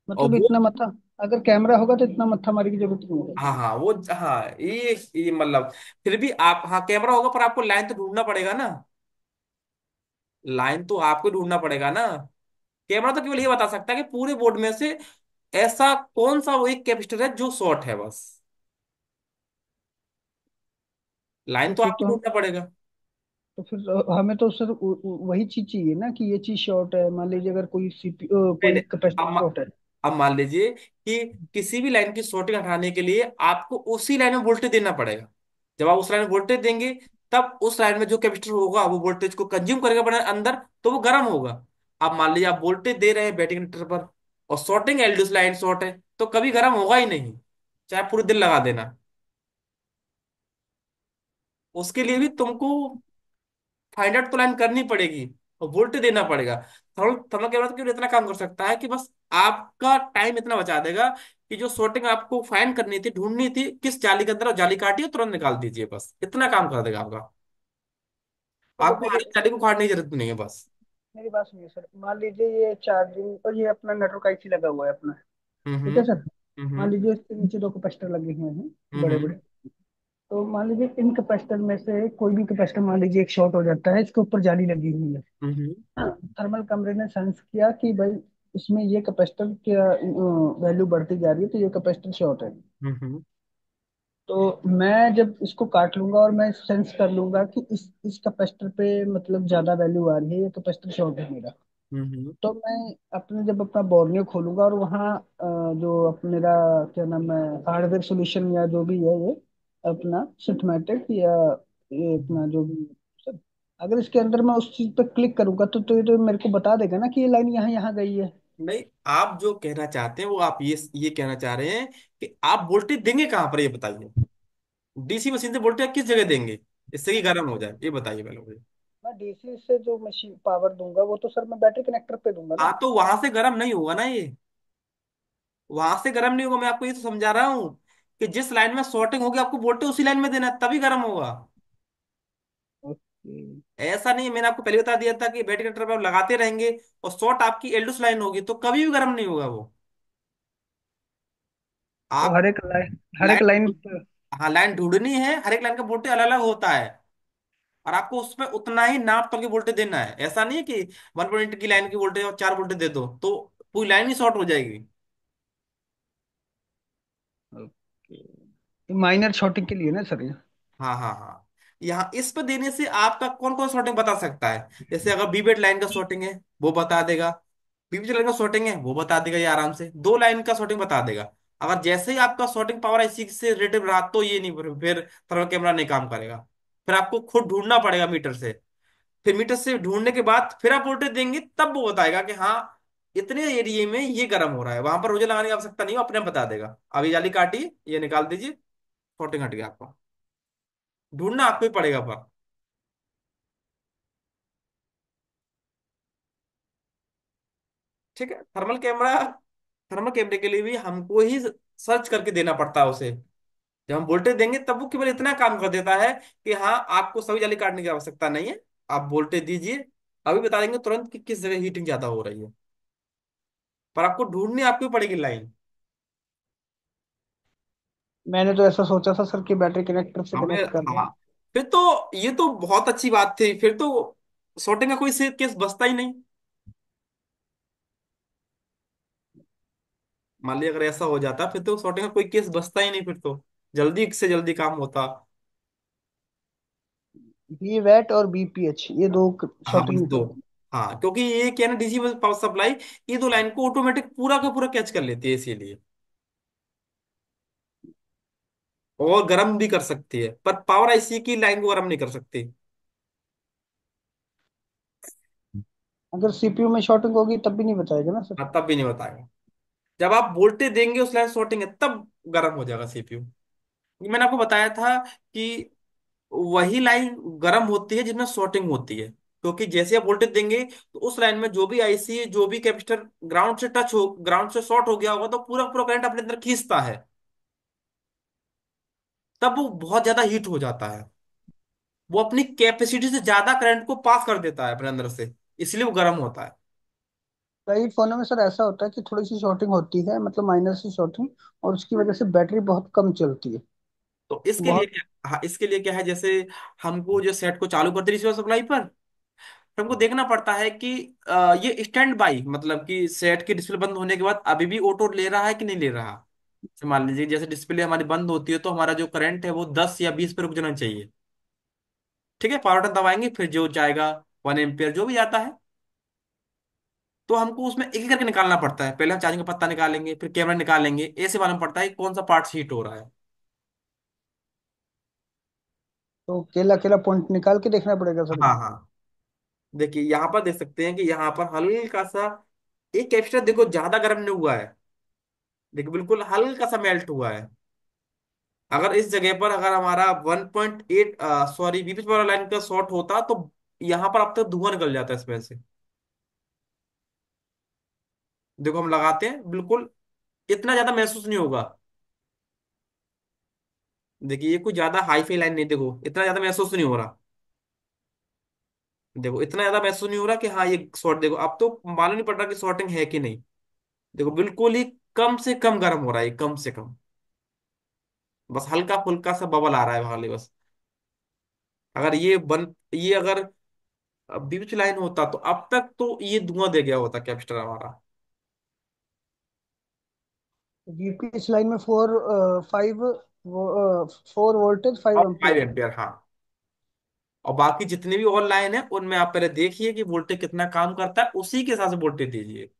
मतलब वो, इतना मत्था, अगर कैमरा होगा तो इतना मत्था मारी की जरूरत नहीं हाँ होगी। हाँ, वो, हाँ, ये मतलब, फिर भी आप, हाँ कैमरा होगा पर आपको लाइन तो ढूंढना पड़ेगा ना। लाइन तो आपको ढूंढना पड़ेगा ना। कैमरा तो केवल ये बता सकता है कि पूरे बोर्ड में से ऐसा कौन सा वो एक कैपेसिटर है जो शॉर्ट है, बस। लाइन तो तो फिर आपको तो हम ढूंढना पड़ेगा। तो फिर हमें तो सर वही चीज चाहिए ना कि ये चीज शॉर्ट है। मान लीजिए अगर कोई सीपीयू नहीं कोई नहीं, कैपेसिटर अब शॉर्ट है। अब मान लीजिए कि किसी भी लाइन की शॉर्टिंग हटाने के लिए आपको उसी लाइन में वोल्टेज देना पड़ेगा। जब आप उस लाइन में वोल्टेज देंगे, तब उस लाइन में जो कैपेसिटर होगा वो वोल्टेज को कंज्यूम करेगा अपने अंदर, तो वो गर्म होगा। अब मान लीजिए आप वोल्टेज दे रहे हैं बैटरी कनेक्टर पर, और शॉर्टिंग एलडीएस लाइन शॉर्ट है, तो कभी गर्म होगा ही नहीं, चाहे पूरे दिन लगा देना। उसके लिए भी तुमको फाइंड आउट तो लाइन करनी पड़ेगी, और वोल्टेज देना पड़ेगा। थर्मल थर्मल कैमरा तो केवल इतना काम कर सकता है कि बस आपका टाइम इतना बचा देगा कि जो शॉर्टिंग आपको फाइंड करनी थी, ढूंढनी थी किस जाली के अंदर, और जाली काटिए तुरंत निकाल दीजिए, बस इतना काम कर देगा आपका। चलो आपको मेरे आगे जाली को काटने की जरूरत नहीं है, बस। मेरी बात सुनिए सर, मान लीजिए ये चार्जिंग और ये अपना नेटवर्क आईसी लगा हुआ है अपना, हम्म ठीक है हम्म सर। मान हम्म लीजिए इसके नीचे दो कैपेसिटर लगे हुए हैं, बड़े हम्म बड़े। तो मान लीजिए इन कैपेसिटर में से कोई भी कैपेसिटर मान लीजिए एक शॉर्ट हो जाता है, इसके ऊपर जाली लगी हुई है। हम्म थर्मल कमरे ने सेंस किया कि भाई इसमें ये कैपेसिटर क्या वैल्यू बढ़ती जा रही है, तो ये कैपेसिटर शॉर्ट है। हम्म तो मैं जब इसको काट लूंगा और मैं सेंस कर लूंगा कि इस कैपेसिटर पे मतलब ज्यादा वैल्यू आ रही है, ये कैपेसिटर शॉर्ट है मेरा। हम्म तो मैं अपने जब अपना बोर्नियो खोलूंगा और वहाँ जो मेरा क्या नाम है, हार्डवेयर सॉल्यूशन या जो भी है ये अपना सिस्टमैटिक या ये अपना जो भी सब, अगर इसके अंदर मैं उस चीज पे क्लिक करूंगा तो ये तो मेरे को बता देगा ना कि ये लाइन यहाँ यहाँ गई है। नहीं, आप जो कहना चाहते हैं वो आप ये कहना चाह रहे हैं कि आप वोल्टेज देंगे कहाँ पर, ये बताइए। डीसी मशीन से वोल्टेज किस जगह देंगे इससे कि गर्म हो जाए, ये बताइए पहले मुझे। मैं डीसी से जो मशीन पावर दूंगा वो तो सर मैं बैटरी कनेक्टर पे दूंगा हाँ, ना। तो वहां से गर्म नहीं होगा ना ये, वहां से गर्म नहीं होगा। मैं आपको ये तो समझा रहा हूँ कि जिस लाइन में शॉर्टिंग होगी आपको वोल्टेज उसी लाइन में देना है, तभी गर्म होगा। ओके। ऐसा नहीं है, मैंने आपको पहले बता दिया था कि बैटरी कनेक्टर पर आप लगाते रहेंगे और शॉर्ट आपकी एल्डोस लाइन होगी तो कभी भी गर्म नहीं होगा वो। तो आप हर एक लाइन, लाइन हाँ लाइन ढूंढनी है, हर एक लाइन का वोल्टेज अलग अलग होता है, और आपको उसमें उतना ही नाप तोल के वोल्टेज देना है। ऐसा नहीं है कि 1.8 की लाइन की वोल्टेज और 4 वोल्टेज दे दो तो पूरी लाइन ही शॉर्ट हो जाएगी। ओके, माइनर शॉर्टिंग के लिए ना सर ये? हाँ हाँ हाँ, यहाँ इस पे देने से आपका कौन कौन शॉर्टिंग बता सकता है। जैसे अगर बीबेट लाइन का शॉर्टिंग है वो बता देगा, बीबीसी लाइन का शॉर्टिंग है वो बता देगा, ये आराम से 2 लाइन का शॉर्टिंग बता देगा। अगर जैसे ही आपका शॉर्टिंग पावर इसी से रिलेटिव रहा तो ये नहीं, फिर थर्मल कैमरा नहीं काम करेगा। फिर आपको खुद ढूंढना पड़ेगा मीटर से, फिर मीटर से ढूंढने के बाद फिर आप वोल्टेज देंगे तब वो बताएगा कि हाँ इतने एरिया में ये गर्म हो रहा है, वहां पर रोजे लगाने की आवश्यकता नहीं, वो अपने आप बता देगा। अभी जाली काटिए, ये निकाल दीजिए, शॉर्टिंग हट गया आपका। ढूंढना आपको ही पड़ेगा पर। ठीक है, थर्मल कैमरे के लिए भी हमको ही सर्च करके देना पड़ता है उसे। जब हम वोल्टेज देंगे तब वो केवल इतना काम कर देता है कि हाँ आपको सभी जाली काटने की आवश्यकता नहीं है, आप वोल्टेज दीजिए, अभी बता देंगे तुरंत कि किस जगह हीटिंग ज्यादा हो रही है। पर आपको ढूंढनी आपको ही पड़ेगी लाइन। मैंने तो ऐसा सोचा था सर कि बैटरी कनेक्टर से हमें, कनेक्ट कर हाँ, दें। फिर तो ये तो बहुत अच्छी बात थी, फिर तो सॉर्टिंग का कोई से केस बचता ही नहीं। मान लिया अगर ऐसा हो जाता फिर तो सॉर्टिंग का कोई केस बचता ही नहीं, फिर तो जल्दी से जल्दी काम होता। बी वैट और बीपीएच ये दो हाँ शॉर्टिंग बस नहीं दो। करती। हाँ क्योंकि ये क्या है ना, डीसी पावर सप्लाई ये दो लाइन को ऑटोमेटिक पूरा का पूरा कैच कर लेती है इसीलिए, और गर्म भी कर सकती है, पर पावर आईसी की लाइन को गर्म नहीं कर सकती। अगर सीपीयू में शॉर्टिंग होगी तब भी नहीं बताएगा ना सर। हाँ तब भी नहीं बताएगा। जब आप वोल्टेज देंगे उस लाइन सॉर्टिंग है तब गर्म हो जाएगा सीपीयू। मैंने आपको बताया था कि वही लाइन गर्म होती है जिसमें सॉर्टिंग होती है, क्योंकि जैसे आप वोल्टेज देंगे तो उस लाइन में जो भी आईसी जो भी कैपेसिटर ग्राउंड से शॉर्ट हो गया होगा तो पूरा पूरा करंट अपने अंदर खींचता है, तब वो बहुत ज्यादा हीट हो जाता है। वो अपनी कैपेसिटी से ज्यादा करंट को पास कर देता है अपने अंदर से, इसलिए वो गर्म होता है। कई फोनों में सर ऐसा होता है कि थोड़ी सी शॉर्टिंग होती है, मतलब माइनर सी शॉर्टिंग, और उसकी वजह से बैटरी बहुत कम चलती है। तो इसके लिए बहुत। क्या, हाँ इसके लिए क्या है, जैसे हमको जो सेट को चालू करते रिसीवर सप्लाई पर, तो हमको देखना पड़ता है कि ये स्टैंड बाई, मतलब कि सेट की डिस्प्ले बंद होने के बाद अभी भी ऑटो ले रहा है कि नहीं ले रहा। जैसे मान लीजिए जैसे डिस्प्ले हमारी बंद होती है तो हमारा जो करंट है वो 10 या 20 पे रुक जाना चाहिए। ठीक है, पावर बटन दबाएंगे फिर जो जाएगा 1 एम्पियर जो भी आता है, तो हमको उसमें एक एक करके निकालना पड़ता है। पहले हम चार्जिंग का पत्ता निकालेंगे, फिर कैमरा निकालेंगे, ऐसे मालूम पड़ता है कि कौन सा पार्ट हीट हो रहा है। तो केला केला पॉइंट निकाल के देखना पड़ेगा सर हाँ हमें। हाँ। देखिए यहाँ पर देख सकते हैं कि यहाँ पर हल्का सा एक कैपेसिटर देखो ज्यादा गर्म नहीं हुआ है, देखो बिल्कुल हल्का सा मेल्ट हुआ है। अगर इस जगह पर अगर हमारा 1.8 सॉरी बीपीएच वाला लाइन का शॉर्ट होता तो यहाँ पर अब तक धुआं निकल जाता है इसमें से। देखो हम लगाते हैं बिल्कुल इतना ज्यादा महसूस नहीं होगा। देखिए ये कुछ ज्यादा हाई फाई लाइन नहीं, देखो इतना ज्यादा महसूस नहीं हो रहा। देखो इतना ज्यादा महसूस नहीं हो रहा कि हाँ ये शॉर्ट, देखो अब तो मालूम नहीं पड़ रहा कि शॉर्टिंग है कि नहीं। देखो बिल्कुल ही कम से कम गर्म हो रहा है, कम से कम, बस हल्का फुल्का सा बबल आ रहा है खाली बस। अगर ये अगर बीच लाइन होता तो अब तक तो ये धुआं दे गया होता कैपेसिटर हमारा। यूपीएस लाइन में फोर फाइव 4 वोल्टेज और 5 5 एम्पियर है। एम्पियर हाँ। और बाकी जितने भी और लाइन है उनमें आप पहले देखिए कि वोल्टेज कितना काम करता है, उसी के हिसाब से वोल्टेज दीजिए।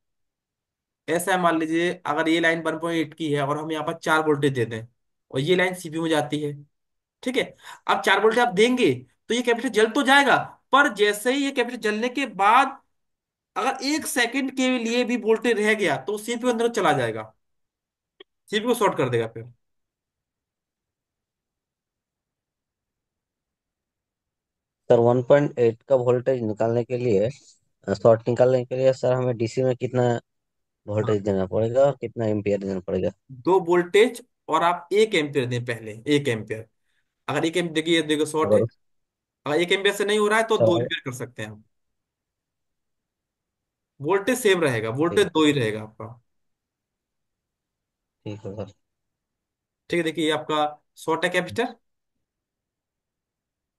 ऐसा है मान लीजिए अगर ये लाइन 1.8 की है और हम यहाँ पर 4 वोल्टेज दे दें और ये लाइन सीपीयू में जाती है, ठीक है, अब 4 वोल्टेज आप देंगे तो ये कैपेसिटर जल तो जाएगा, पर जैसे ही ये कैपेसिटर जलने के बाद अगर 1 सेकंड के लिए भी वोल्टेज रह गया तो सीपीयू अंदर चला जाएगा, सीपीयू को शॉर्ट कर देगा फिर। सर 1.8 का वोल्टेज निकालने के लिए, शॉर्ट निकालने के लिए सर हमें डीसी में कितना हाँ वोल्टेज देना पड़ेगा और कितना एम्पियर देना पड़ेगा? 2 वोल्टेज और आप 1 एम्पियर दें पहले, 1 एम्पियर। अगर 1 एम्पियर देखिए देखो शॉर्ट है, अगर अगर 1 एम्पियर से नहीं हो रहा है तो दो सर एम्पियर कर सकते हैं हम। वोल्टेज सेम रहेगा, वोल्टेज ठीक दो ही रहेगा आपका। ठीक है सर। ठीक है, देखिए ये आपका शॉर्ट है कैपेसिटर।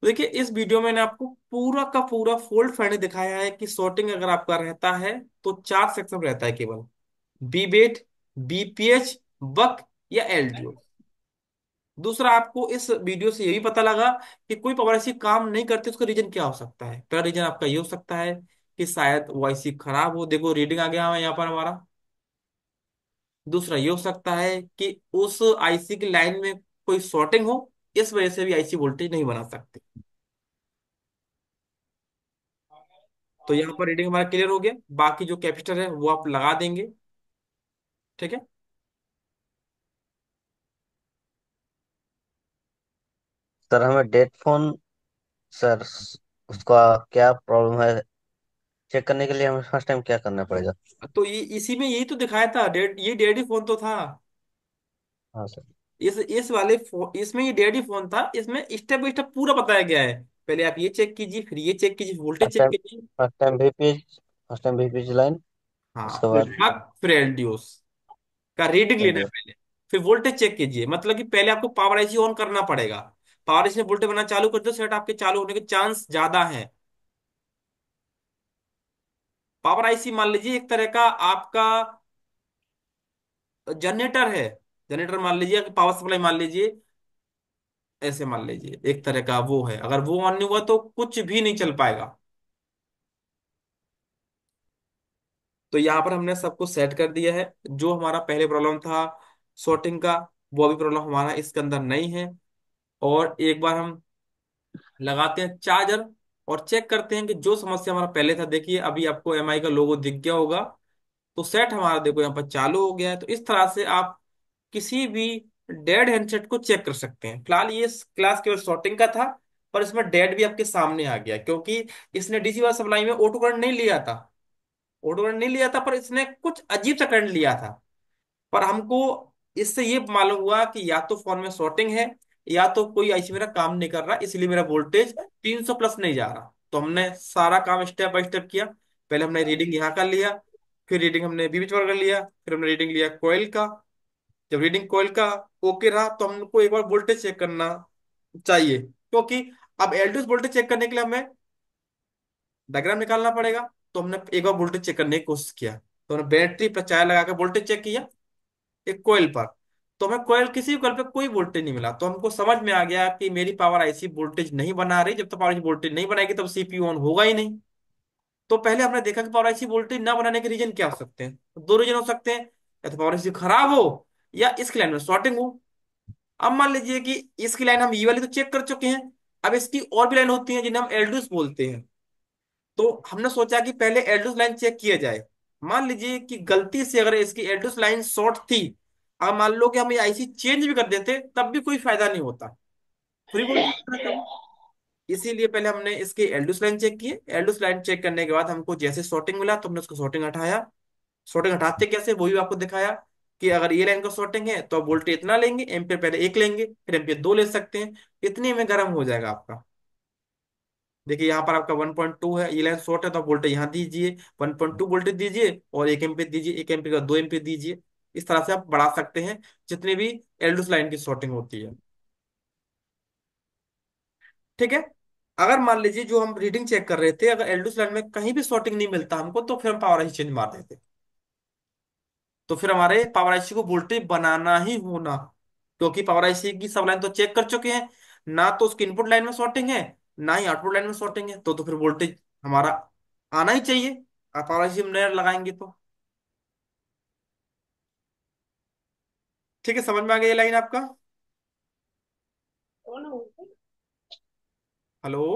तो देखिए इस वीडियो में मैंने आपको पूरा का पूरा फोल्ड फैंड दिखाया है कि sorting अगर आपका रहता है तो 4 सेक्शन रहता है केवल, बी बेट, बीपीएच, बक या एलडीओ। दूसरा आपको इस वीडियो से ये भी पता लगा कि कोई पावर आईसी काम नहीं करती उसका रीजन क्या हो सकता है। पहला रीजन आपका ये हो सकता है कि शायद वो आईसी खराब हो, देखो रीडिंग आ गया है यहाँ पर हमारा। दूसरा ये हो सकता है कि उस आईसी की लाइन में कोई शॉर्टिंग हो, इस वजह से भी आईसी वोल्टेज नहीं बना सकती। तो यहाँ पर रीडिंग हमारा क्लियर हो गया, बाकी जो कैपेसिटर है वो आप लगा देंगे। ठीक है। सर हमें डेट फोन, सर उसका क्या प्रॉब्लम है चेक करने के लिए हमें फर्स्ट टाइम क्या करना पड़ेगा? तो ये इसी में यही तो दिखाया था, ये डैडी फोन तो था। हाँ सर। इस वाले फोन, इसमें ये डैडी फोन था, इसमें स्टेप बाय स्टेप पूरा बताया गया है। पहले आप ये चेक कीजिए, फिर ये चेक कीजिए, वोल्टेज फर्स्ट चेक टाइम कीजिए। First time VPH, first time VPH line, हाँ उसके फिर बाद भाग फिर एलडीओस का रीडिंग लेना है LDO। पहले, फिर वोल्टेज चेक कीजिए, मतलब कि पहले आपको पावर आईसी ऑन करना पड़ेगा, पावर इसने वोल्टेज बनना चालू कर दो, सेट आपके चालू होने के चांस ज्यादा है। पावर आईसी मान लीजिए एक तरह का आपका जनरेटर है। जनरेटर मान लीजिए, पावर सप्लाई मान लीजिए, ऐसे मान लीजिए एक तरह का वो है। अगर वो ऑन नहीं हुआ तो कुछ भी नहीं चल पाएगा। तो यहाँ पर हमने सब कुछ सेट कर दिया है। जो हमारा पहले प्रॉब्लम था sorting का, वो अभी प्रॉब्लम हमारा इसके अंदर नहीं है। और एक बार हम लगाते हैं चार्जर और चेक करते हैं कि जो समस्या हमारा पहले था। देखिए अभी आपको एमआई का लोगो दिख गया होगा। तो सेट हमारा देखो यहाँ पर चालू हो गया है। तो इस तरह से आप किसी भी डेड हैंडसेट को चेक कर सकते हैं। फिलहाल ये क्लास केवल sorting का था, पर इसमें डेड भी आपके सामने आ गया, क्योंकि इसने डीसी वाला सप्लाई में ऑटो करंट नहीं लिया था। ऑटो करंट नहीं लिया था, पर इसने कुछ अजीब सा करंट लिया था। पर हमको इससे ये मालूम हुआ कि या तो फोन में शॉर्टिंग है, या तो कोई आईसी मेरा काम नहीं कर रहा, इसलिए मेरा वोल्टेज 300 प्लस नहीं जा रहा। तो हमने सारा काम स्टेप बाय स्टेप किया। पहले हमने रीडिंग यहाँ का लिया, फिर रीडिंग हमने बीच वाला कर लिया, फिर हमने रीडिंग लिया कोयल का। जब रीडिंग कोयल का ओके रहा, तो हमको एक बार वोल्टेज चेक करना चाहिए, क्योंकि अब एलडीओ वोल्टेज चेक करने के लिए हमें डायग्राम निकालना पड़ेगा। तो हमने एक बार वोल्टेज चेक करने की कोशिश किया। तो हमने बैटरी पर चार्ज लगा कर वोल्टेज चेक किया एक कोयल पर। तो हमें कोयल, किसी भी कोयल पे कोई वोल्टेज नहीं मिला। तो हमको समझ में आ गया कि मेरी पावर आईसी वोल्टेज नहीं बना रही। जब तक पावर आईसी वोल्टेज नहीं बनाएगी तब सीपीयू ऑन होगा ही नहीं। तो पहले हमने देखा कि पावर आईसी वोल्टेज ना बनाने के रीजन क्या हो सकते हैं। तो दो रीजन हो सकते हैं, या तो पावर आईसी खराब हो, या इसकी लाइन में शॉर्टिंग हो। अब मान लीजिए कि इसकी लाइन हम ये वाली तो चेक कर चुके हैं। अब इसकी और भी लाइन होती है जिन्हें हम एलडूस बोलते हैं। तो हमने सोचा कि पहले एल्डोस लाइन चेक किया जाए। मान लीजिए कि गलती से अगर इसकी एल्डोस लाइन शॉर्ट थी, अगर मान लो कि हम ये आईसी चेंज भी कर देते तब भी कोई फायदा नहीं होता, फ्री वोल्टेज रहता वो। इसीलिए पहले हमने इसकी एल्डोस लाइन चेक की। एल्डोस लाइन चेक करने के बाद हमको जैसे शॉर्टिंग मिला तो हमने उसको शॉर्टिंग हटाया। शॉर्टिंग हटाते कैसे वो भी आपको दिखाया, कि अगर ये लाइन का शॉर्टिंग है तो आप वोल्टेज इतना लेंगे, एम्पियर पहले एक लेंगे, फिर एम्पियर दो ले सकते हैं। इतने में गर्म हो जाएगा आपका। देखिए यहाँ पर आपका 1.2 है, ये लाइन शॉर्ट है, तो आप वोल्टेज यहाँ दीजिए, 1.2 वोल्टेज दीजिए, और एक एम्पीयर दीजिए, एक एम्पीयर का 2 एम्पीयर दीजिए। इस तरह से आप बढ़ा सकते हैं जितने भी एल्डोस लाइन की शॉर्टिंग होती है। ठीक है। अगर मान लीजिए जो हम रीडिंग चेक कर रहे थे, अगर एल्डोस लाइन में कहीं भी शॉर्टिंग नहीं मिलता हमको, तो फिर हम पावर आईसी चेंज मार देते। तो फिर हमारे पावर आईसी को वोल्टेज बनाना ही होना, क्योंकि पावर आईसी की सब लाइन तो चेक कर चुके हैं। ना तो उसकी इनपुट लाइन में शॉर्टिंग है, ना ही आउटपुट लाइन में शॉर्टिंग है। तो फिर वोल्टेज हमारा आना ही चाहिए। आप पावर आईसी में नया लगाएंगे तो। ठीक है, समझ में आ गई ये लाइन आपका? हेलो।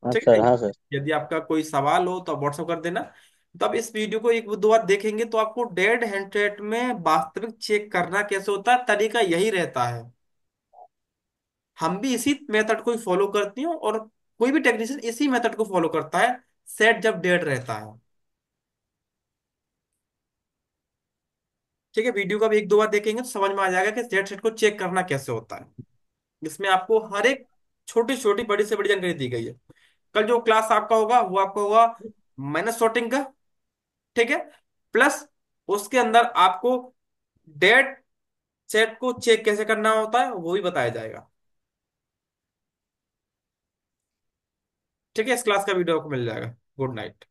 हाँ ठीक है। सर, हाँ सर। यदि आपका कोई सवाल हो तो आप व्हाट्सअप कर देना। तो आप इस वीडियो को एक दो बार देखेंगे तो आपको डेड हैंडसेट में वास्तविक चेक करना कैसे होता है, तरीका यही रहता है। हम भी इसी मेथड को ही फॉलो करती हैं, और कोई भी टेक्नीशियन इसी मेथड को फॉलो करता है, सेट जब डेड रहता है। ठीक है, वीडियो का भी एक दो बार देखेंगे तो समझ में आ जाएगा कि डेड सेट को चेक करना कैसे होता है। इसमें आपको हर एक छोटी छोटी बड़ी से बड़ी जानकारी दी गई है। कल जो क्लास आपका होगा वो आपका होगा माइनस sorting का। ठीक है। प्लस उसके अंदर आपको डेड सेट को चेक कैसे करना होता है वो भी बताया जाएगा। ठीक है, इस क्लास का वीडियो आपको मिल जाएगा। Good night.